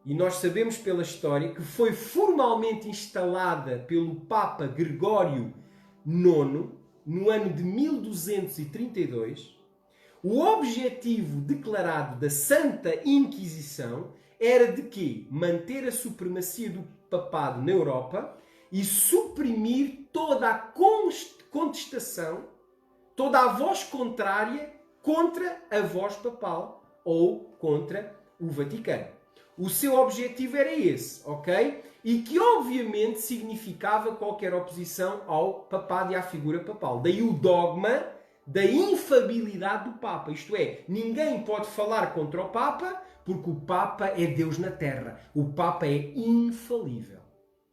e nós sabemos pela história, que foi formalmente instalada pelo Papa Gregório IX, no ano de 1232, o objetivo declarado da Santa Inquisição era de quê? Manter a supremacia do papado na Europa e suprimir toda a contestação, toda a voz contrária contra a voz papal ou contra o Vaticano. O seu objetivo era esse, ok? E que obviamente significava qualquer oposição ao papado e à figura papal. Daí o dogma da infabilidade do Papa. Isto é, ninguém pode falar contra o Papa porque o Papa é Deus na Terra. O Papa é infalível.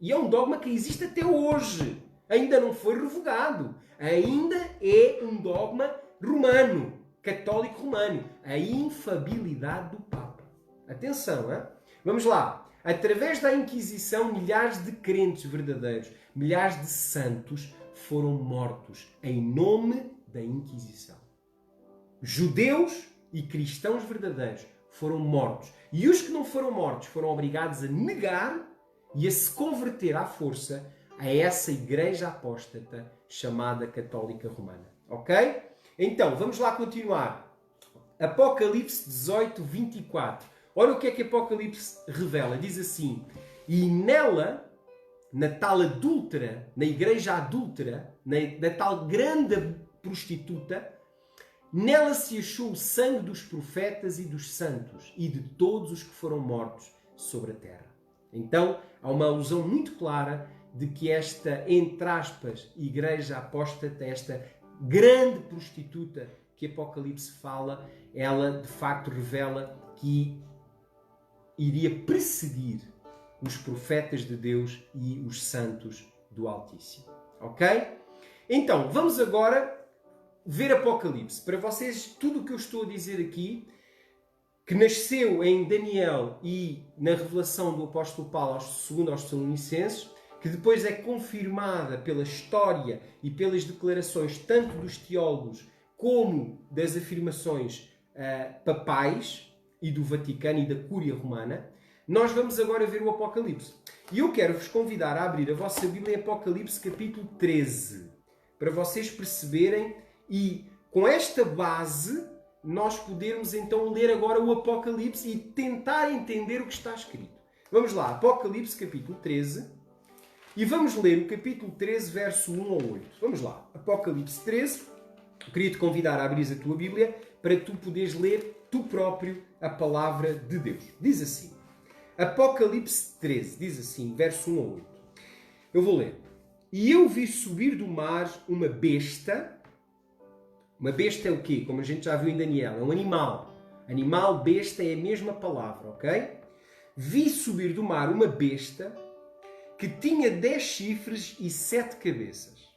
E é um dogma que existe até hoje. Ainda não foi revogado. Ainda é um dogma romano, católico romano. A infabilidade do Papa. Atenção, hein? Vamos lá. Através da Inquisição, milhares de crentes verdadeiros, milhares de santos foram mortos em nome da Inquisição. Judeus e cristãos verdadeiros foram mortos. E os que não foram mortos foram obrigados a negar e a se converter à força a essa igreja apóstata chamada Católica Romana. Ok? Então, vamos lá continuar. Apocalipse 18, 24. Olha o que é que Apocalipse revela. Diz assim: e nela, na tal adúltera, na igreja adúltera, na tal grande prostituta, nela se achou o sangue dos profetas e dos santos e de todos os que foram mortos sobre a terra. Então, há uma alusão muito clara de que esta, entre aspas, igreja apóstata, esta grande prostituta que Apocalipse fala, ela de facto revela que iria precedir os profetas de Deus e os santos do Altíssimo. Ok? Então, vamos agora ver Apocalipse. Para vocês, tudo o que eu estou a dizer aqui, que nasceu em Daniel e na revelação do apóstolo Paulo segundo aos Tessalonicenses, que depois é confirmada pela história e pelas declarações tanto dos teólogos como das afirmações papais e do Vaticano e da Cúria Romana, nós vamos agora ver o Apocalipse. E eu quero-vos convidar a abrir a vossa Bíblia em Apocalipse capítulo 13, para vocês perceberem e com esta base nós podermos então ler agora o Apocalipse e tentar entender o que está escrito. Vamos lá, Apocalipse capítulo 13, e vamos ler o capítulo 13, verso 1 ao 8. Vamos lá, Apocalipse 13. Eu queria te convidar a abrir a tua Bíblia para tu poderes ler tu próprio a palavra de Deus. Diz assim, Apocalipse 13, diz assim, verso 1 ao 8. Eu vou ler. E eu vi subir do mar uma besta. Uma besta é o quê? Como a gente já viu em Daniel, é um animal. Animal, besta é a mesma palavra, ok? Vi subir do mar uma besta que tinha 10 chifres e 7 cabeças.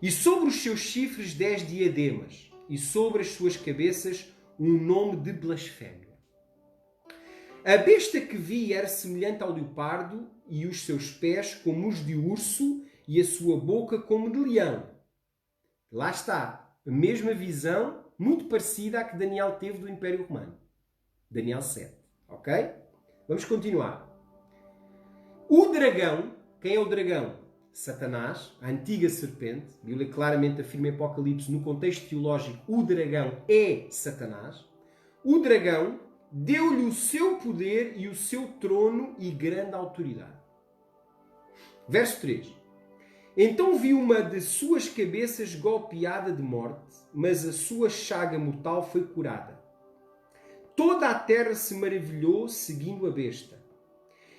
E sobre os seus chifres 10 diademas. E sobre as suas cabeças um nome de blasfémia. A besta que vi era semelhante ao leopardo, e os seus pés como os de urso, e a sua boca como de leão. Lá está, a mesma visão, muito parecida à que Daniel teve do Império Romano. Daniel 7, ok? Vamos continuar. O dragão, quem é o dragão? Satanás, a antiga serpente. A Bíblia claramente afirma em Apocalipse, no contexto teológico, o dragão é Satanás. O dragão deu-lhe o seu poder e o seu trono e grande autoridade. Verso 3. Então vi uma de suas cabeças golpeada de morte, mas a sua chaga mortal foi curada. Toda a terra se maravilhou seguindo a besta.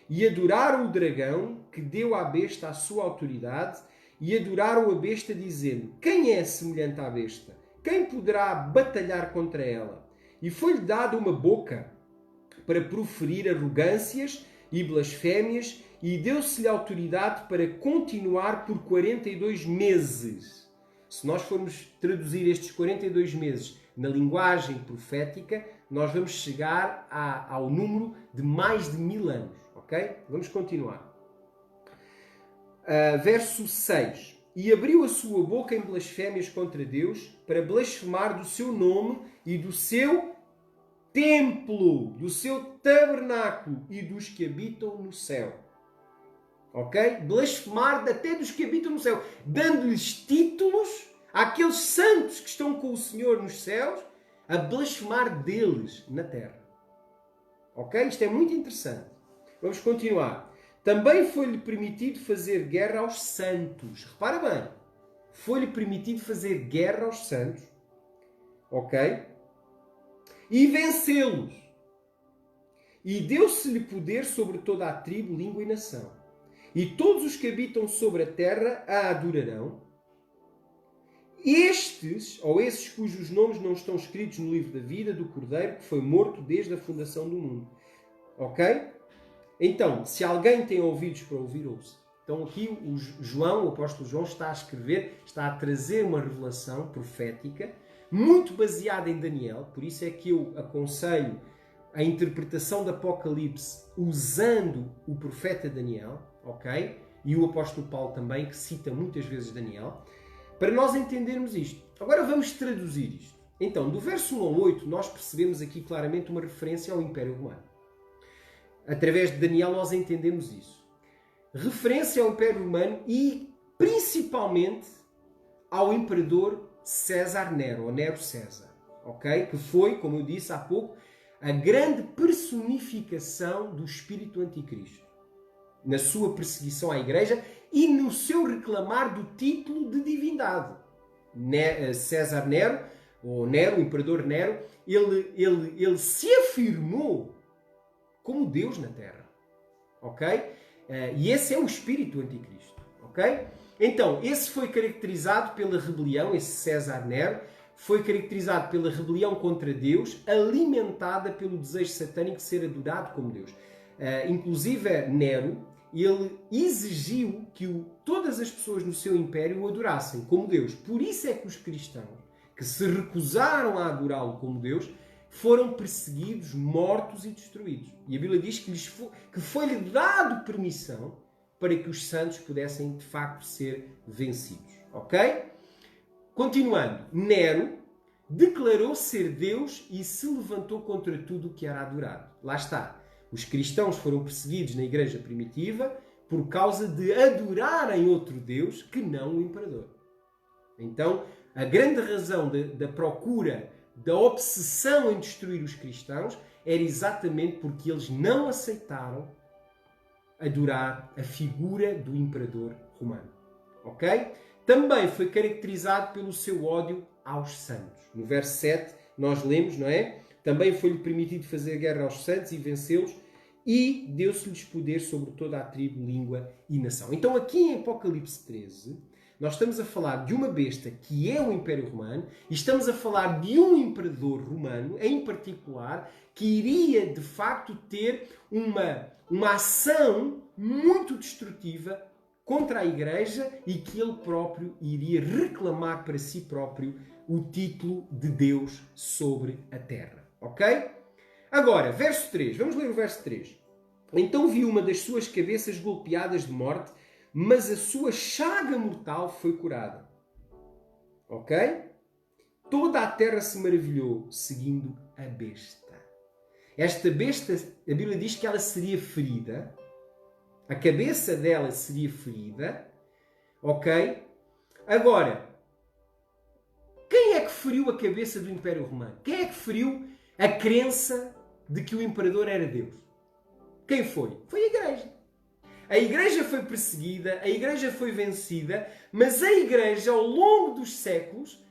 E adoraram o dragão, que deu à besta a sua autoridade, e adoraram a besta, dizendo: quem é semelhante à besta? Quem poderá batalhar contra ela? E foi-lhe dada uma boca para proferir arrogâncias e blasfémias, e deu-se-lhe autoridade para continuar por 42 meses. Se nós formos traduzir estes 42 meses na linguagem profética, nós vamos chegar ao número de mais de 1000 anos. Ok? Vamos continuar. Verso 6. E abriu a sua boca em blasfémias contra Deus, para blasfemar do seu nome e do seu templo, do seu tabernáculo e dos que habitam no céu. Ok? Blasfemar até dos que habitam no céu, dando-lhes títulos àqueles santos que estão com o Senhor nos céus, a blasfemar deles na terra. Ok? Isto é muito interessante. Vamos continuar. Também foi-lhe permitido fazer guerra aos santos. Repara bem. Foi-lhe permitido fazer guerra aos santos. Ok? E vencê-los. E deu-se-lhe poder sobre toda a tribo, língua e nação. E todos os que habitam sobre a terra a adorarão. Estes, ou esses cujos nomes não estão escritos no livro da vida do Cordeiro, que foi morto desde a fundação do mundo. Ok? Então, se alguém tem ouvidos para ouvir, ouça. Então aqui o apóstolo João está a escrever, está a trazer uma revelação profética, muito baseada em Daniel, por isso é que eu aconselho a interpretação do Apocalipse usando o profeta Daniel, ok? E o apóstolo Paulo também, que cita muitas vezes Daniel, para nós entendermos isto. Agora vamos traduzir isto. Então, do verso 1 ao 8, nós percebemos aqui claramente uma referência ao Império Romano. Através de Daniel nós entendemos isso. Referência ao Império Romano e principalmente ao imperador César Nero, ou Nero César, ok? Que foi, como eu disse há pouco, a grande personificação do espírito anticristo, na sua perseguição à Igreja e no seu reclamar do título de divindade. César Nero, ou Nero, o imperador Nero, ele se afirmou como Deus na Terra, ok? E esse é o espírito anticristo, ok? Então, esse foi caracterizado pela rebelião, esse César Nero, foi caracterizado pela rebelião contra Deus, alimentada pelo desejo satânico de ser adorado como Deus. Inclusive, Nero, ele exigiu que todas as pessoas no seu império o adorassem como Deus. Por isso é que os cristãos, que se recusaram a adorá-lo como Deus, foram perseguidos, mortos e destruídos. E a Bíblia diz que foi-lhe dado permissão para que os santos pudessem, de facto, ser vencidos. Ok? Continuando, Nero declarou ser Deus e se levantou contra tudo o que era adorado. Lá está. Os cristãos foram perseguidos na igreja primitiva por causa de adorarem outro Deus que não o imperador. Então, a grande razão da procura, da obsessão em destruir os cristãos, era exatamente porque eles não aceitaram adorar a figura do imperador romano. Ok? Também foi caracterizado pelo seu ódio aos santos. No verso 7 nós lemos, não é? Também foi-lhe permitido fazer guerra aos santos e vencê-los, e deu-se-lhes poder sobre toda a tribo, língua e nação. Então aqui em Apocalipse 13, nós estamos a falar de uma besta que é o Império Romano, e estamos a falar de um imperador romano, em particular, que iria de facto ter uma ação muito destrutiva contra a Igreja e que ele próprio iria reclamar para si próprio o título de Deus sobre a terra. Ok? Agora, verso 3. Vamos ler o verso 3. Então vi uma das suas cabeças golpeadas de morte, mas a sua chaga mortal foi curada. Ok? Toda a terra se maravilhou, seguindo a besta. Esta besta, a Bíblia diz que ela seria ferida. A cabeça dela seria ferida. Ok? Agora, quem é que feriu a cabeça do Império Romano? Quem é que feriu a crença de que o imperador era Deus? Quem foi? Foi a Igreja. A Igreja foi perseguida, a Igreja foi vencida, mas a Igreja, ao longo dos séculos,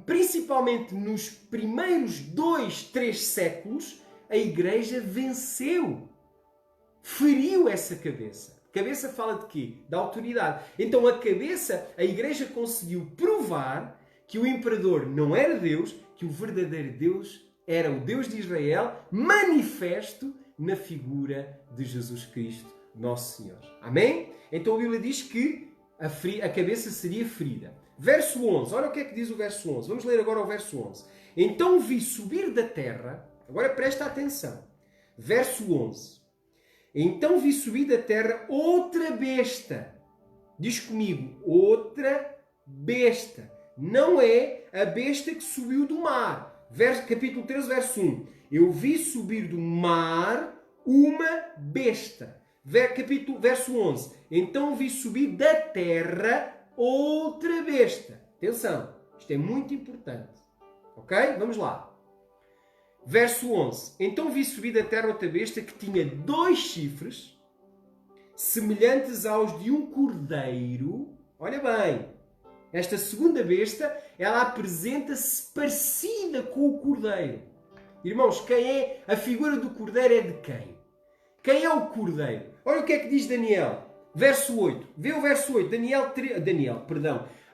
principalmente nos primeiros 2, 3 séculos, a Igreja venceu. Feriu essa cabeça. Cabeça fala de quê? Da autoridade. Então a cabeça, a Igreja conseguiu provar que o imperador não era Deus, que o verdadeiro Deus era o Deus de Israel, manifesto na figura de Jesus Cristo, nosso Senhor. Amém? Então a Bíblia diz que a cabeça seria ferida. Verso 11. Olha o que é que diz o verso 11. Vamos ler agora o verso 11. Então vi subir da terra... Agora presta atenção. Verso 11. Então vi subir da terra outra besta. Diz comigo, outra besta. Não é a besta que subiu do mar. Capítulo 13, verso 1. Eu vi subir do mar uma besta. Verso 11. Então vi subir da terra outra besta. Atenção, isto é muito importante. Ok? Vamos lá. Verso 11. Então vi subir da terra outra besta que tinha 2 chifres, semelhantes aos de um cordeiro. Olha bem, esta segunda besta, ela apresenta-se parecida com o cordeiro. Irmãos, quem é a figura do cordeiro é de quem? Quem é o cordeiro? Olha o que é que diz Daniel. Verso 8. Vê o verso 8.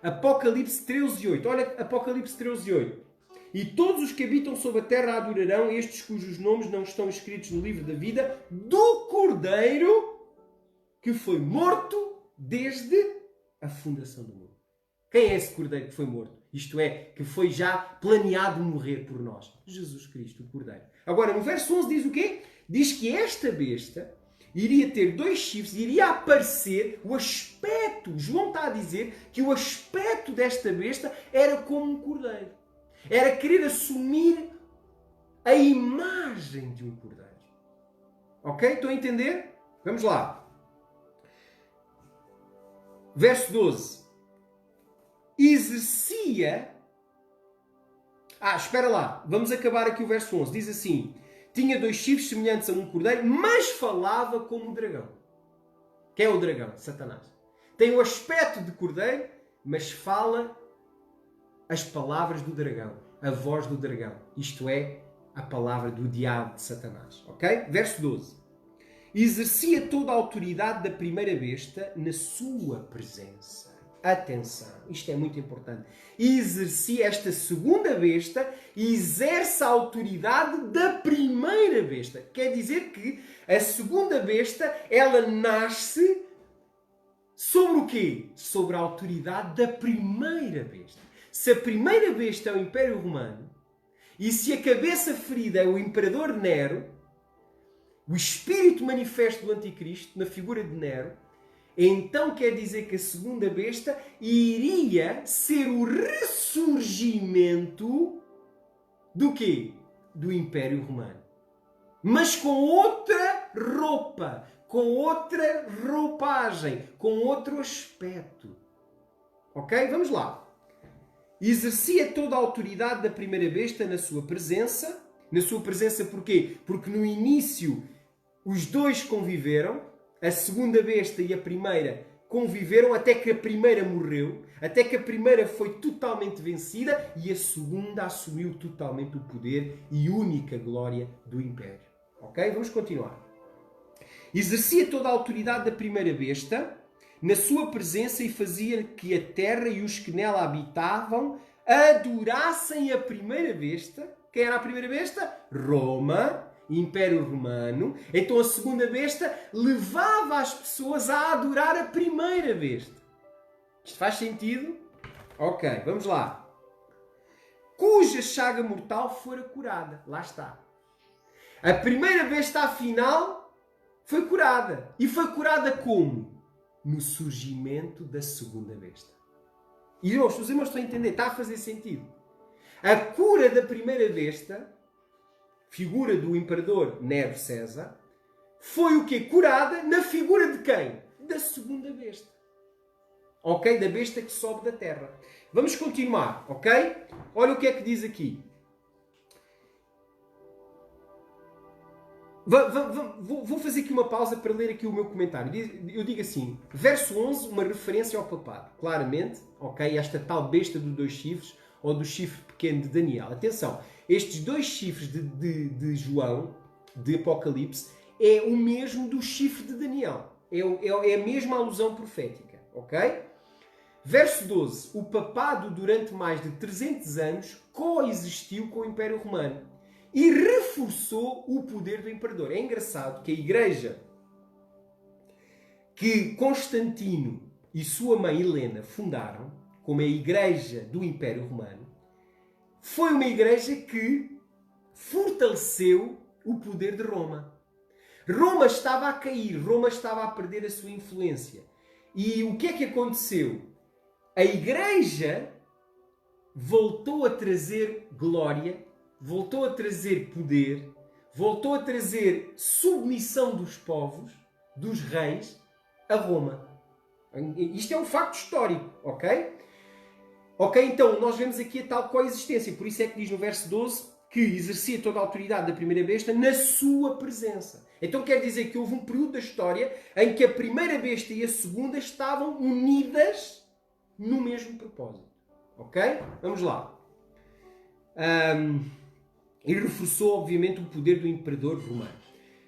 Apocalipse 13, 8. Olha Apocalipse 13, 8. E todos os que habitam sobre a terra adorarão estes cujos nomes não estão escritos no livro da vida do Cordeiro que foi morto desde a fundação do mundo. Quem é esse cordeiro que foi morto? Isto é, que foi já planeado morrer por nós. Jesus Cristo, o cordeiro. Agora, no verso 11 diz o quê? Diz que esta besta iria ter 2 chifres, iria aparecer o aspecto. João está a dizer que o aspecto desta besta era como um cordeiro. Era querer assumir a imagem de um cordeiro. Ok? Estão a entender? Vamos lá. Verso 12. Exercia... espera lá. Vamos acabar aqui o verso 11. Diz assim: tinha 2 chifres semelhantes a um cordeiro, mas falava como um dragão. Quem é o dragão? Satanás. Tem o aspecto de cordeiro, mas fala as palavras do dragão. A voz do dragão. Isto é, a palavra do diabo, de Satanás. Ok? Verso 12. Exercia toda a autoridade da primeira besta na sua presença. Atenção, isto é muito importante. Exercia esta segunda besta e exerce a autoridade da primeira besta. Quer dizer que a segunda besta, ela nasce sobre o quê? Sobre a autoridade da primeira besta. Se a primeira besta é o Império Romano e se a cabeça ferida é o Imperador Nero, o espírito manifesto do Anticristo, na figura de Nero, então quer dizer que a segunda besta iria ser o ressurgimento do quê? Do Império Romano. Mas com outra roupa, com outra roupagem, com outro aspecto. Ok? Vamos lá. Exercia toda a autoridade da primeira besta na sua presença. Na sua presença porquê? Porque no início os 2 conviveram. A segunda besta e a primeira conviveram até que a primeira morreu, até que a primeira foi totalmente vencida e a segunda assumiu totalmente o poder e única glória do Império. Ok? Vamos continuar. Exercia toda a autoridade da primeira besta na sua presença e fazia que a terra e os que nela habitavam adorassem a primeira besta. Quem era a primeira besta? Roma. Império Romano. Então a segunda besta levava as pessoas a adorar a primeira besta. Isto faz sentido? Ok, vamos lá. Cuja chaga mortal fora curada. Lá está. A primeira besta, afinal, foi curada. E foi curada como? No surgimento da segunda besta. E os irmãos estão a entender? Está a fazer sentido. A cura da primeira besta, figura do imperador Nero César, foi o quê? Curada na figura de quem? Da segunda besta. Ok? Da besta que sobe da terra. Vamos continuar, ok? Olha o que é que diz aqui. Vou fazer aqui uma pausa para ler aqui o meu comentário. Eu digo assim, verso 11, uma referência ao papado. Claramente, ok? Esta tal besta dos 2 chifres, ou do chifre pequeno de Daniel. Atenção, estes 2 chifres de João, de Apocalipse, é o mesmo do chifre de Daniel. É a mesma alusão profética. Ok? Verso 12. O papado, durante mais de 300 anos, coexistiu com o Império Romano e reforçou o poder do imperador. É engraçado que a igreja que Constantino e sua mãe Helena fundaram, como a igreja do Império Romano, foi uma igreja que fortaleceu o poder de Roma. Roma estava a cair, Roma estava a perder a sua influência. E o que é que aconteceu? A igreja voltou a trazer glória, voltou a trazer poder, voltou a trazer submissão dos povos, dos reis, a Roma. Isto é um facto histórico, ok? Ok, então nós vemos aqui a tal coexistência. Por isso é que diz no verso 12 que exercia toda a autoridade da primeira besta na sua presença. Então quer dizer que houve um período da história em que a primeira besta e a segunda estavam unidas no mesmo propósito. Ok? Vamos lá. E reforçou, obviamente, o poder do imperador romano.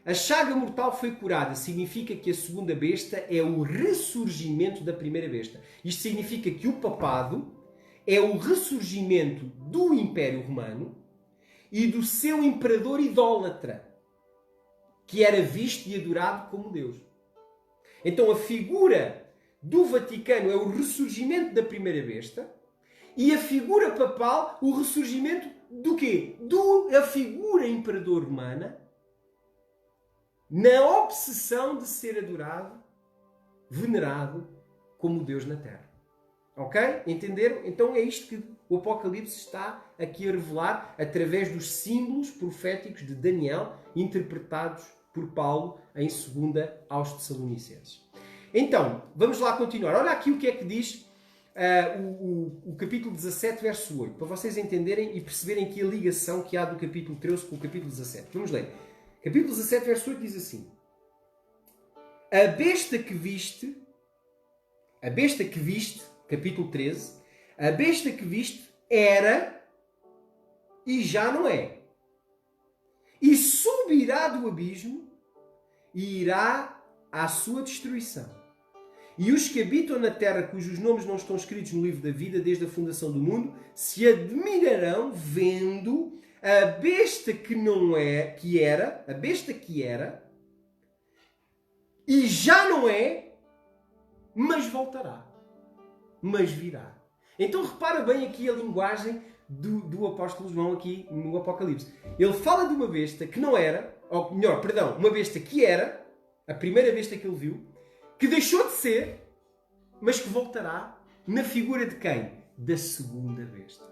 A chaga mortal foi curada. Significa que a segunda besta é o ressurgimento da primeira besta. Isto significa que o papado é o ressurgimento do Império Romano e do seu imperador idólatra, que era visto e adorado como Deus. Então a figura do Vaticano é o ressurgimento da primeira besta e a figura papal, o ressurgimento do quê? Da figura imperador romana na obsessão de ser adorado, venerado como Deus na Terra. Ok? Entenderam? Então é isto que o Apocalipse está aqui a revelar através dos símbolos proféticos de Daniel, interpretados por Paulo em 2 aos Tessalonicenses. Então, vamos lá continuar. Olha aqui o que é que diz o capítulo 17, verso 8, para vocês entenderem e perceberem aqui a ligação que há do capítulo 13 com o capítulo 17. Vamos ler. Capítulo 17, verso 8 diz assim: A besta que viste, capítulo 13, a besta que viste era e já não é. E subirá do abismo e irá à sua destruição. E os que habitam na terra, cujos nomes não estão escritos no livro da vida desde a fundação do mundo, se admirarão vendo a besta que não é, que era, a besta que era, e já não é, mas voltará, mas virá. Então repara bem aqui a linguagem do apóstolo João aqui no Apocalipse. Ele fala de uma besta que não era, ou melhor, perdão, uma besta que era, a primeira besta que ele viu, que deixou de ser, mas que voltará na figura de quem? Da segunda besta.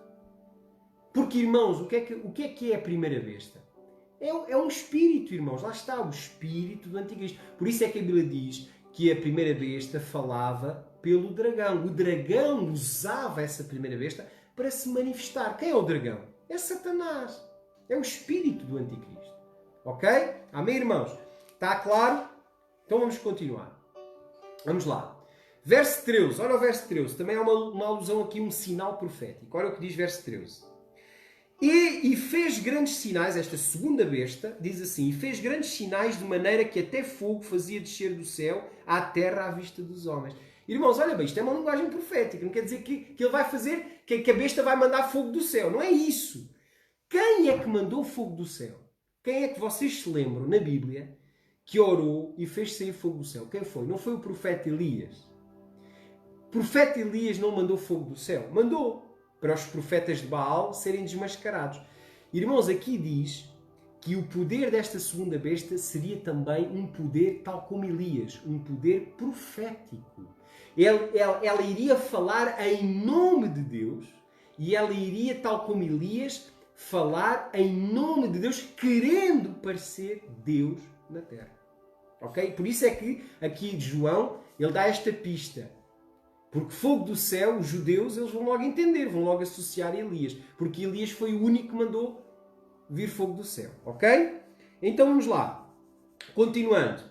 Porque, irmãos, o que é a primeira besta? É um espírito, irmãos. Lá está, o espírito do Anticristo. Por isso é que a Bíblia diz que a primeira besta falava pelo dragão. O dragão usava essa primeira besta para se manifestar. Quem é o dragão? É Satanás. É o espírito do Anticristo. Ok? Amém, irmãos? Está claro? Então vamos continuar. Vamos lá. Verso 13. Olha o verso 13. Também há uma alusão aqui, um sinal profético. Olha o que diz verso 13. E fez grandes sinais, esta segunda besta, diz assim, e fez grandes sinais de maneira que até fogo fazia descer do céu à terra à vista dos homens. Irmãos, olha bem, isto é uma linguagem profética. Não quer dizer que ele vai fazer, que a besta vai mandar fogo do céu. Não é isso. Quem é que mandou fogo do céu? Quem é que vocês se lembram na Bíblia que orou e fez sair fogo do céu? Quem foi? Não foi o profeta Elias. O profeta Elias não mandou fogo do céu. Mandou para os profetas de Baal serem desmascarados. Irmãos, aqui diz que o poder desta segunda besta seria também um poder tal como Elias, um poder profético. Ela iria falar em nome de Deus e ela iria, tal como Elias, falar em nome de Deus, querendo parecer Deus na terra. Ok? Por isso é que aqui João ele dá esta pista. Porque fogo do céu, os judeus, eles vão logo entender, vão logo associar a Elias. Porque Elias foi o único que mandou vir fogo do céu. Ok? Então vamos lá. Continuando.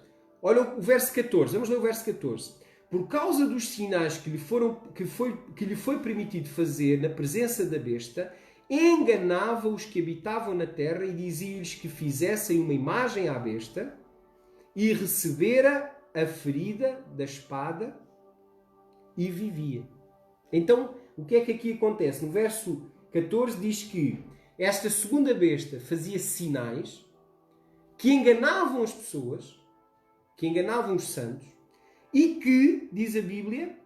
Olha o verso 14. Vamos ler o verso 14. Por causa dos sinais que lhe foi permitido fazer na presença da besta, enganava os que habitavam na terra e dizia-lhes que fizessem uma imagem à besta e recebera a ferida da espada e vivia. Então, o que é que aqui acontece? No verso 14 diz que esta segunda besta fazia sinais que enganavam as pessoas, que enganavam os santos, e que, diz a Bíblia,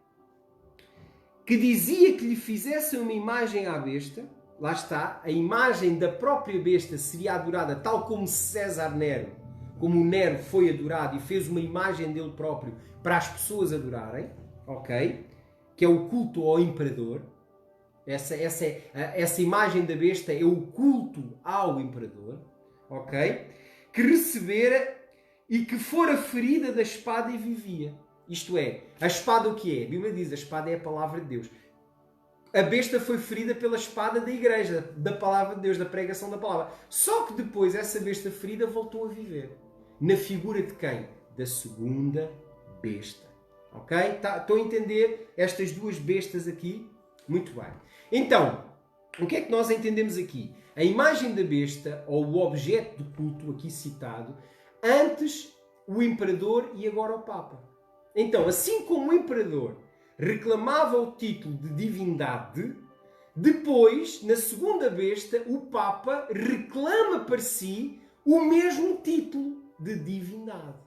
que dizia que lhe fizessem uma imagem à besta. Lá está, a imagem da própria besta seria adorada tal como César Nero, como o Nero foi adorado e fez uma imagem dele próprio para as pessoas adorarem. Ok? Que é o culto ao imperador. Essa imagem da besta é o culto ao imperador. Ok? Que recebera e que fora ferida da espada e vivia. Isto é, a espada o que é? A Bíblia diz, a espada é a palavra de Deus. A besta foi ferida pela espada da igreja, da palavra de Deus, da pregação da palavra. Só que depois essa besta ferida voltou a viver. Na figura de quem? Da segunda besta. Ok? Estão a entender estas duas bestas aqui? Muito bem. Então, o que é que nós entendemos aqui? A imagem da besta, ou o objeto de culto aqui citado, antes o imperador e agora o Papa. Então, assim como o imperador reclamava o título de divindade, depois, na segunda besta, o Papa reclama para si o mesmo título de divindade.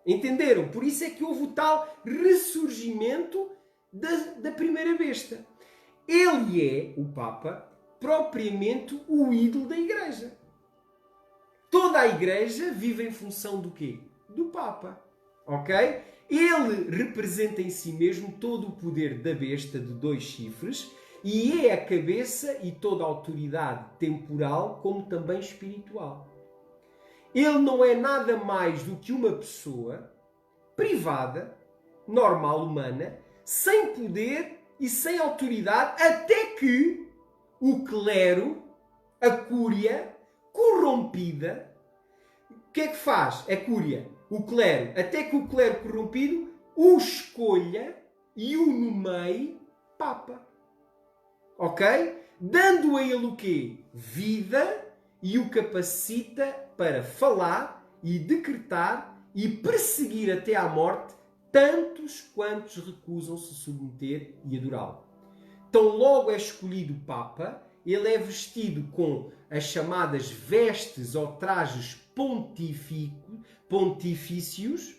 Entenderam? Por isso é que houve o tal ressurgimento da primeira besta. Ele é, o Papa, propriamente o ídolo da Igreja. Toda a Igreja vive em função do quê? Do Papa. Ok? Ele representa em si mesmo todo o poder da besta de 2 chifres e é a cabeça e toda a autoridade temporal como também espiritual. Ele não é nada mais do que uma pessoa privada, normal, humana, sem poder e sem autoridade, até que o clero, a cúria, corrompida, o que é que faz a cúria? O clero, até que o clero corrompido o escolha e o nomeie Papa. Ok? Dando a ele o quê? Vida e o capacita para falar e decretar e perseguir até à morte tantos quantos recusam se submeter e adorá-lo. Então logo é escolhido Papa, ele é vestido com as chamadas vestes ou trajes pontifícios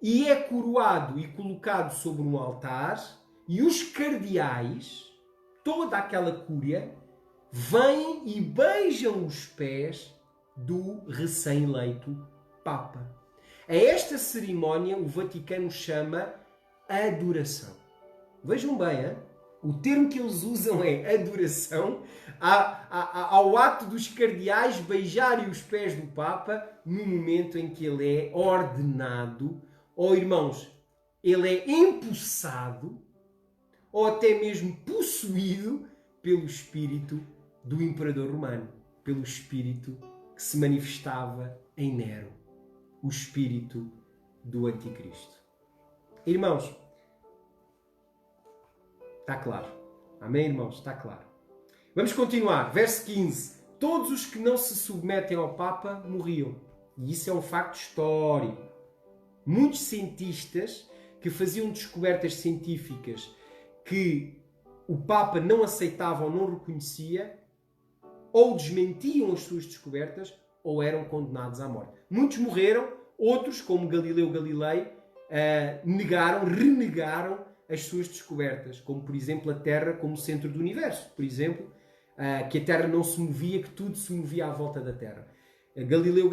e é coroado e colocado sobre um altar e os cardeais, toda aquela cúria, vêm e beijam os pés do recém-eleito Papa. A esta cerimónia o Vaticano chama adoração. Vejam bem, hein? O termo que eles usam é adoração ao ato dos cardeais beijarem os pés do Papa no momento em que ele é ordenado, ou irmãos, ele é empossado, ou até mesmo possuído pelo espírito do imperador romano, pelo espírito que se manifestava em Nero, o espírito do anticristo. Irmãos, está claro. Amém, irmãos? Está claro. Vamos continuar. Verso 15. Todos os que não se submetem ao Papa morriam. E isso é um facto histórico. Muitos cientistas que faziam descobertas científicas que o Papa não aceitava ou não reconhecia, ou desmentiam as suas descobertas, ou eram condenados à morte. Muitos morreram, outros, como Galileu Galilei, renegaram as suas descobertas, como por exemplo a Terra como centro do universo, por exemplo, que a Terra não se movia, que tudo se movia à volta da Terra. Galileu,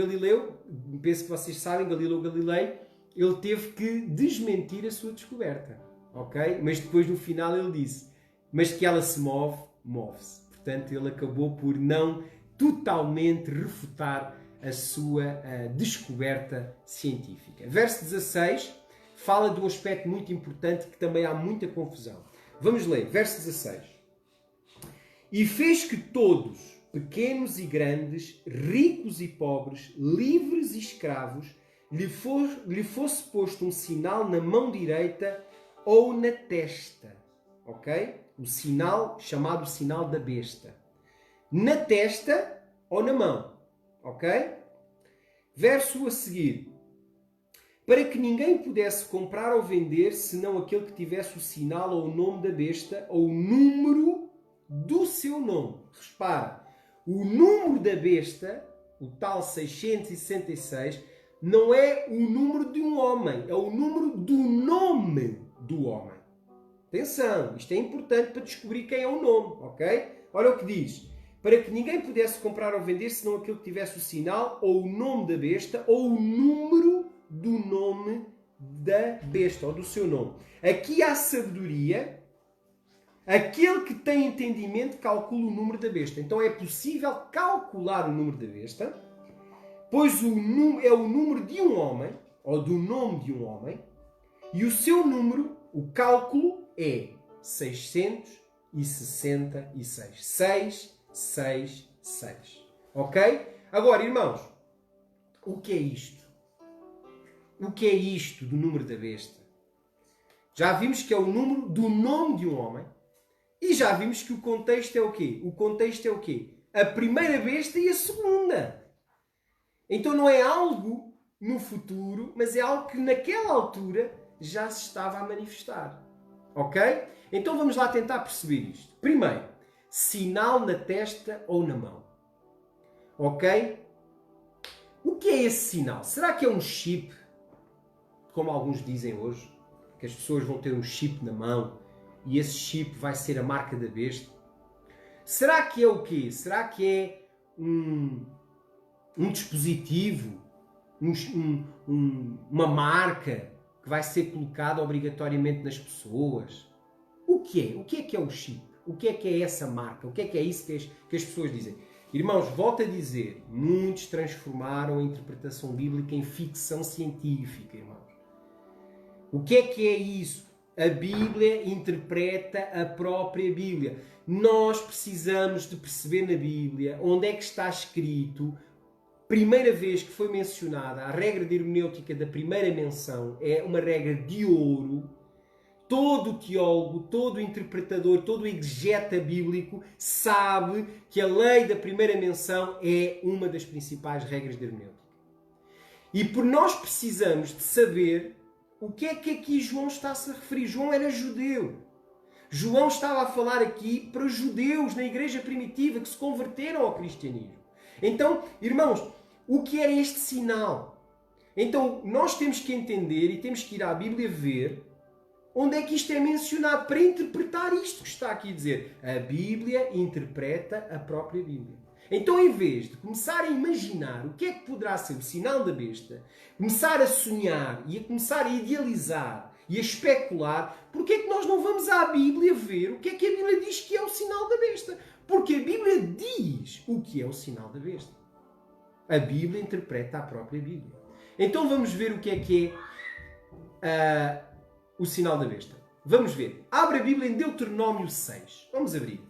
penso que vocês sabem, Galileu Galilei, ele teve que desmentir a sua descoberta, ok? Mas depois no final ele disse, mas que ela se move, move-se. Portanto, ele acabou por não totalmente refutar a sua descoberta científica. Verso 16 fala de um aspecto muito importante que também há muita confusão. Vamos ler, verso 16. E fez que todos, pequenos e grandes, ricos e pobres, livres e escravos, lhe fosse posto um sinal na mão direita ou na testa. Ok? O sinal chamado sinal da besta. Na testa ou na mão. Ok? Verso a seguir. Para que ninguém pudesse comprar ou vender senão aquele que tivesse o sinal ou o nome da besta ou o número do seu nome. Repara, o número da besta, o tal 666, não é o número de um homem, é o número do nome do homem. Atenção, isto é importante para descobrir quem é o nome, ok? Olha o que diz. Para que ninguém pudesse comprar ou vender senão aquele que tivesse o sinal ou o nome da besta ou o número do nome da besta ou do seu nome. Aqui há sabedoria. Aquele que tem entendimento calcula o número da besta. Então é possível calcular o número da besta, pois é o número de um homem, ou do nome de um homem, e o seu número, o cálculo, é 666. 666. Ok? Agora, irmãos, o que é isto? O que é isto do número da besta? Já vimos que é o número do nome de um homem. E já vimos que o contexto é o quê? O contexto é o quê? A primeira besta e a segunda. Então não é algo no futuro, mas é algo que naquela altura já se estava a manifestar. Ok? Então vamos lá tentar perceber isto. Primeiro, sinal na testa ou na mão. Ok? O que é esse sinal? Será que é um chip? como alguns dizem hoje, que as pessoas vão ter um chip na mão e esse chip vai ser a marca da besta? Será que é o quê? Será que é um dispositivo, uma marca que vai ser colocada obrigatoriamente nas pessoas? O que é? O que é o chip? O que é essa marca? O que é isso que as pessoas dizem? Irmãos, volto a dizer, muitos transformaram a interpretação bíblica em ficção científica, irmãos. O que é isso? A Bíblia interpreta a própria Bíblia. Nós precisamos de perceber na Bíblia onde é que está escrito, primeira vez que foi mencionada, a regra de hermenêutica da primeira menção é uma regra de ouro. Todo teólogo, todo interpretador, todo exegeta bíblico sabe que a lei da primeira menção é uma das principais regras de hermenêutica. E por nós precisamos de saber o que é que aqui João está-se a referir. João era judeu. João estava a falar aqui para os judeus na igreja primitiva que se converteram ao cristianismo. Então, irmãos, o que era este sinal? Então, nós temos que entender e temos que ir à Bíblia ver onde é que isto é mencionado para interpretar isto que está aqui a dizer. A Bíblia interpreta a própria Bíblia. Então, em vez de começar a imaginar o que é que poderá ser o sinal da besta, começar a sonhar e a começar a idealizar e a especular, porque é que nós não vamos à Bíblia ver o que é que a Bíblia diz que é o sinal da besta? Porque a Bíblia diz o que é o sinal da besta. A Bíblia interpreta a própria Bíblia. Então vamos ver o que é o sinal da besta. Vamos ver. Abre a Bíblia em Deuteronômio 6. Vamos abrir.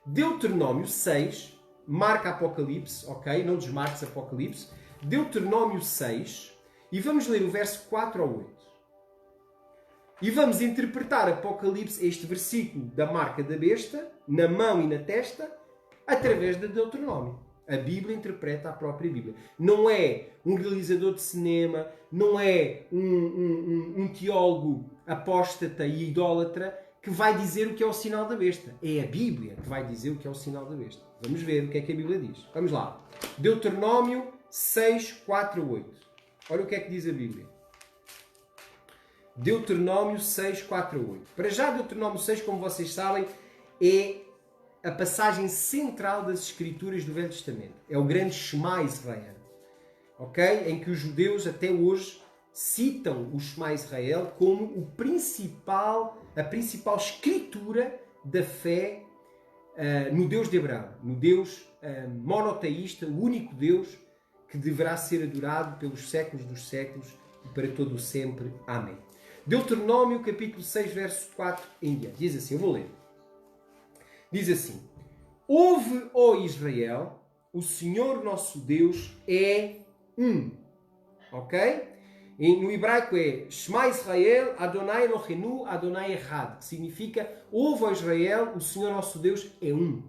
Deuteronômio 6, marca Apocalipse, ok? Não desmarques Apocalipse. Deuteronômio 6, e vamos ler o verso 4 ao 8. E vamos interpretar Apocalipse, este versículo da marca da besta, na mão e na testa, através de Deuteronômio. A Bíblia interpreta a própria Bíblia. Não é um realizador de cinema, não é um teólogo apóstata e idólatra que vai dizer o que é o sinal da besta. É a Bíblia que vai dizer o que é o sinal da besta. Vamos ver o que é que a Bíblia diz. Vamos lá. Deuteronômio 6, 4 a 8. Olha o que é que diz a Bíblia. Deuteronômio 6, 4 a 8. Para já, Deuteronômio 6, como vocês sabem, é a passagem central das Escrituras do Velho Testamento. É o grande Shema Israel. Ok? Em que os judeus até hoje citam o Shema Israel como a principal escritura da fé no Deus de Abraão. No Deus monoteísta, o único Deus que deverá ser adorado pelos séculos dos séculos e para todo o sempre. Amém. Deuteronômio capítulo 6, verso 4 em diante. Diz assim, eu vou ler. Diz assim: Ouve, ó Israel, o Senhor nosso Deus é um. Ok? No hebraico é Shema Israel, Adonai Eloheinu, Adonai Echad, que significa ouve, ó Israel, o Senhor nosso Deus é um.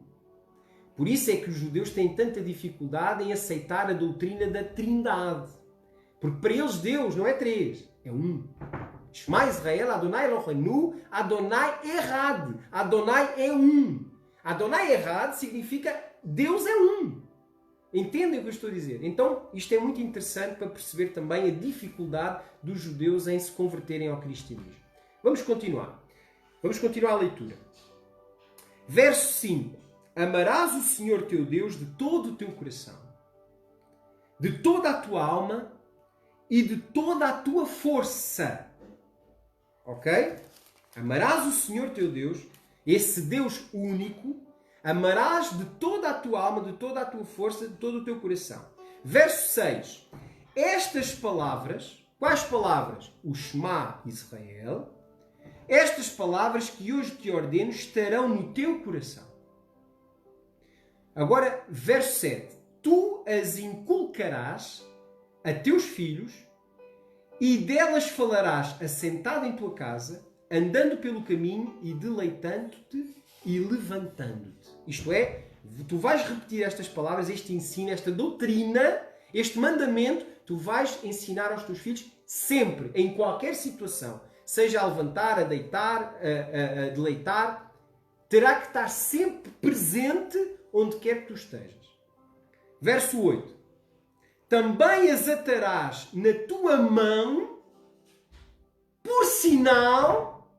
Por isso é que os judeus têm tanta dificuldade em aceitar a doutrina da Trindade. Porque para eles Deus não é três, é um. Shema Israel, Adonai Eloheinu, Adonai Echad. Adonai é um. Adonai Echad significa Deus é um. Entendem o que eu estou a dizer? Então, isto é muito interessante para perceber também a dificuldade dos judeus em se converterem ao cristianismo. Vamos continuar. Vamos continuar a leitura. Verso 5. Amarás o Senhor teu Deus de todo o teu coração, de toda a tua alma e de toda a tua força. Ok? Amarás o Senhor teu Deus, esse Deus único, amarás de toda a tua alma, de toda a tua força, de todo o teu coração. Verso 6. Estas palavras, quais palavras? O Shema Israel. Estas palavras que hoje te ordeno estarão no teu coração. Agora, verso 7. Tu as inculcarás a teus filhos e delas falarás assentado em tua casa, andando pelo caminho e deleitando-te e levantando-te. Isto é, tu vais repetir estas palavras, este ensino, esta doutrina, este mandamento, tu vais ensinar aos teus filhos sempre, em qualquer situação. Seja a levantar, a deitar, a deleitar, terá que estar sempre presente onde quer que tu estejas. Verso 8. Também as atarás na tua mão por sinal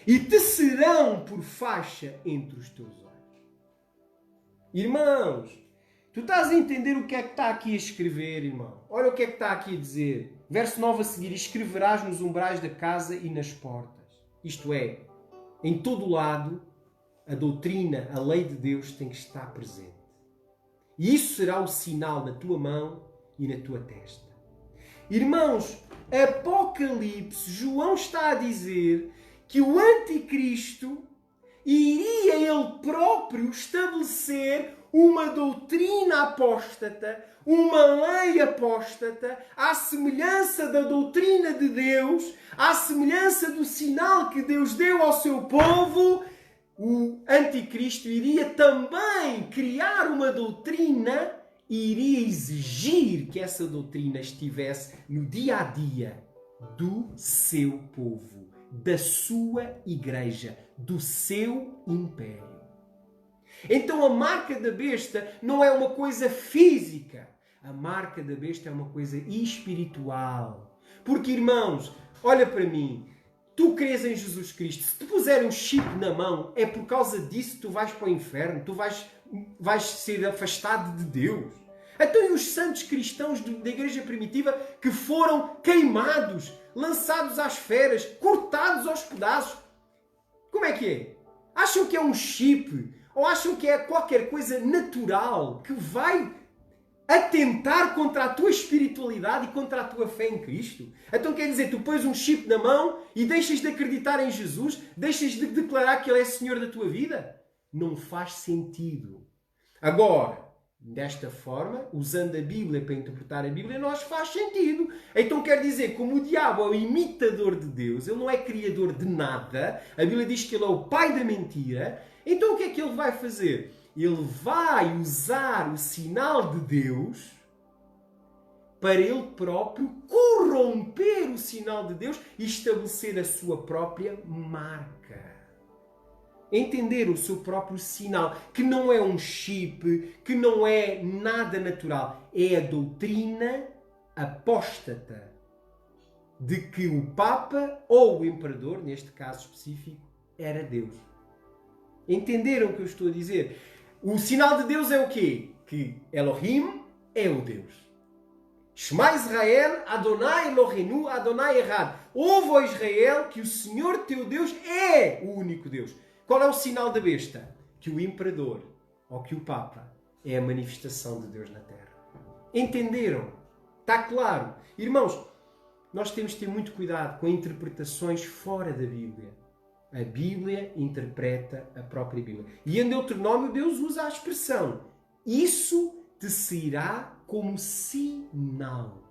e te serão por faixa entre os teus olhos. Irmãos, tu estás a entender o que é que está aqui a escrever, irmão? Olha o que é que está aqui a dizer. Verso 9 a seguir. Escreverás nos umbrais da casa e nas portas. Isto é, em todo o lado, a doutrina, a lei de Deus tem que estar presente. E isso será o sinal na tua mão e na tua testa. Irmãos, Apocalipse, João está a dizer que o anticristo iria ele próprio estabelecer uma doutrina apóstata, uma lei apóstata, à semelhança da doutrina de Deus, à semelhança do sinal que Deus deu ao seu povo. O anticristo iria também criar uma doutrina e iria exigir que essa doutrina estivesse no dia a dia do seu povo, da sua igreja, do seu império. Então a marca da besta não é uma coisa física. A marca da besta é uma coisa espiritual. Porque, irmãos, olha para mim. Tu crês em Jesus Cristo. Se te puserem um chip na mão, é por causa disso que tu vais para o inferno. Tu vais ser afastado de Deus. Então e os santos cristãos da igreja primitiva que foram queimados, lançados às feras, cortados aos pedaços? Como é que é? Acham que é um chip? Ou acham que é qualquer coisa natural que vai atentar contra a tua espiritualidade e contra a tua fé em Cristo? Então quer dizer, tu pões um chip na mão e deixas de acreditar em Jesus? Deixas de declarar que Ele é Senhor da tua vida? Não faz sentido. Agora, desta forma, usando a Bíblia para interpretar a Bíblia, nós faz sentido. Então quer dizer, como o diabo é o imitador de Deus, ele não é criador de nada, a Bíblia diz que ele é o pai da mentira, então o que é que ele vai fazer? Ele vai usar o sinal de Deus para ele próprio corromper o sinal de Deus e estabelecer a sua própria marca. Entender o seu próprio sinal, que não é um chip, que não é nada natural. É a doutrina apóstata de que o Papa ou o Imperador, neste caso específico, era Deus. Entenderam o que eu estou a dizer? O sinal de Deus é o quê? Que Elohim é o Deus. Shema Israel, Adonai Eloheinu, Adonai Echad. Ouve, ó Israel, que o Senhor teu Deus é o único Deus. Qual é o sinal da besta? Que o Imperador, ou que o Papa, é a manifestação de Deus na Terra. Entenderam? Está claro? Irmãos, nós temos de ter muito cuidado com interpretações fora da Bíblia. A Bíblia interpreta a própria Bíblia. E em Deuteronômio Deus usa a expressão: isso te será como sinal.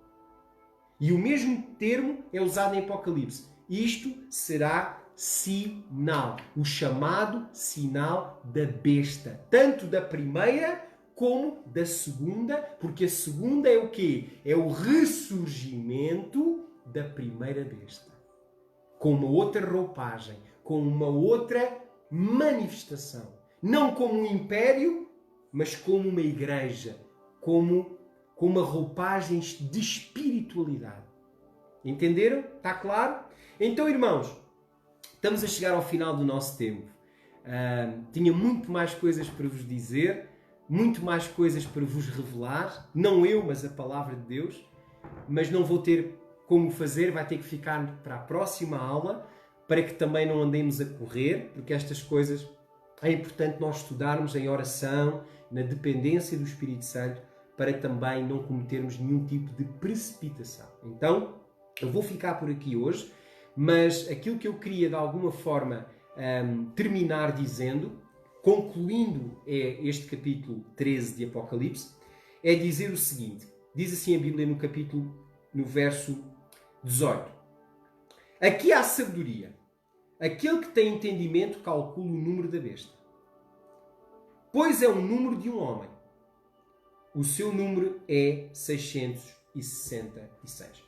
E o mesmo termo é usado em Apocalipse. Isto será sinal. O chamado sinal da besta. Tanto da primeira como da segunda. Porque a segunda é o quê? É o ressurgimento da primeira besta. Com uma outra roupagem. Com uma outra manifestação. Não como um império, mas como uma igreja. Como uma roupagem de espiritualidade. Entenderam? Está claro? Então, irmãos, estamos a chegar ao final do nosso tempo. Tinha muito mais coisas para vos dizer, muito mais coisas para vos revelar. Não eu, mas a palavra de Deus. Mas não vou ter como fazer, vai ter que ficar para a próxima aula, para que também não andemos a correr, porque estas coisas é importante nós estudarmos em oração, na dependência do Espírito Santo, para também não cometermos nenhum tipo de precipitação. Então, eu vou ficar por aqui hoje, mas aquilo que eu queria de alguma forma terminar dizendo, concluindo este capítulo 13 de Apocalipse, é dizer o seguinte. Diz assim a Bíblia no verso 18. Aqui há sabedoria. Aquele que tem entendimento calcula o número da besta. Pois é o número de um homem. O seu número é 666.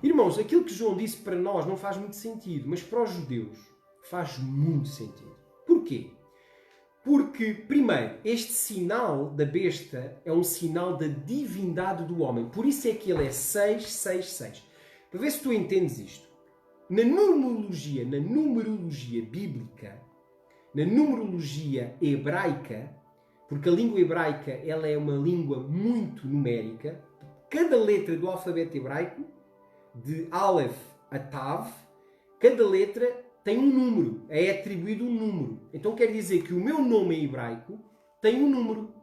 Irmãos, aquilo que João disse para nós não faz muito sentido, mas para os judeus faz muito sentido. Porquê? Porque, primeiro, este sinal da besta é um sinal da divindade do homem. Por isso é que ele é 666. Para ver se tu entendes isto. Na numerologia bíblica, na numerologia hebraica, porque a língua hebraica ela é uma língua muito numérica, cada letra do alfabeto hebraico, de Aleph a Tav, cada letra tem um número, é atribuído um número. Então quer dizer que o meu nome em hebraico tem um número.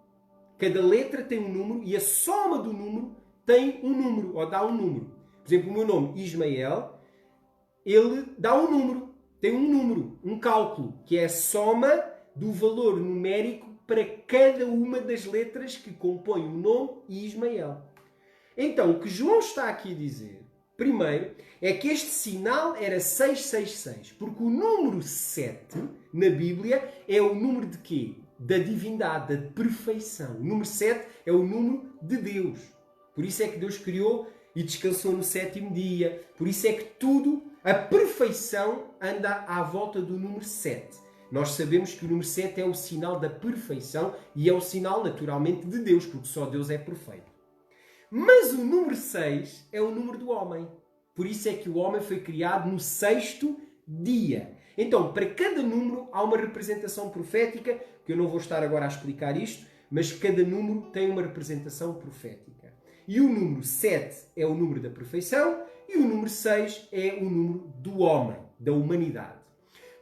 Cada letra tem um número e a soma do número tem um número, ou dá um número. Por exemplo, o meu nome, Ismael, ele dá um número, tem um número, um cálculo, que é a soma do valor numérico para cada uma das letras que compõem o nome Ismael. Então, o que João está aqui a dizer, primeiro, é que este sinal era 666, porque o número 7 na Bíblia é o número de quê? Da divindade, da perfeição. O número 7 é o número de Deus. Por isso é que Deus criou e descansou no sétimo dia. Por isso é que tudo, a perfeição, anda à volta do número 7. Nós sabemos que o número 7 é o sinal da perfeição e é o sinal, naturalmente, de Deus, porque só Deus é perfeito. Mas o número 6 é o número do homem. Por isso é que o homem foi criado no sexto dia. Então, para cada número há uma representação profética, que eu não vou estar agora a explicar isto, mas cada número tem uma representação profética. E o número 7 é o número da perfeição e o número 6 é o número do homem, da humanidade.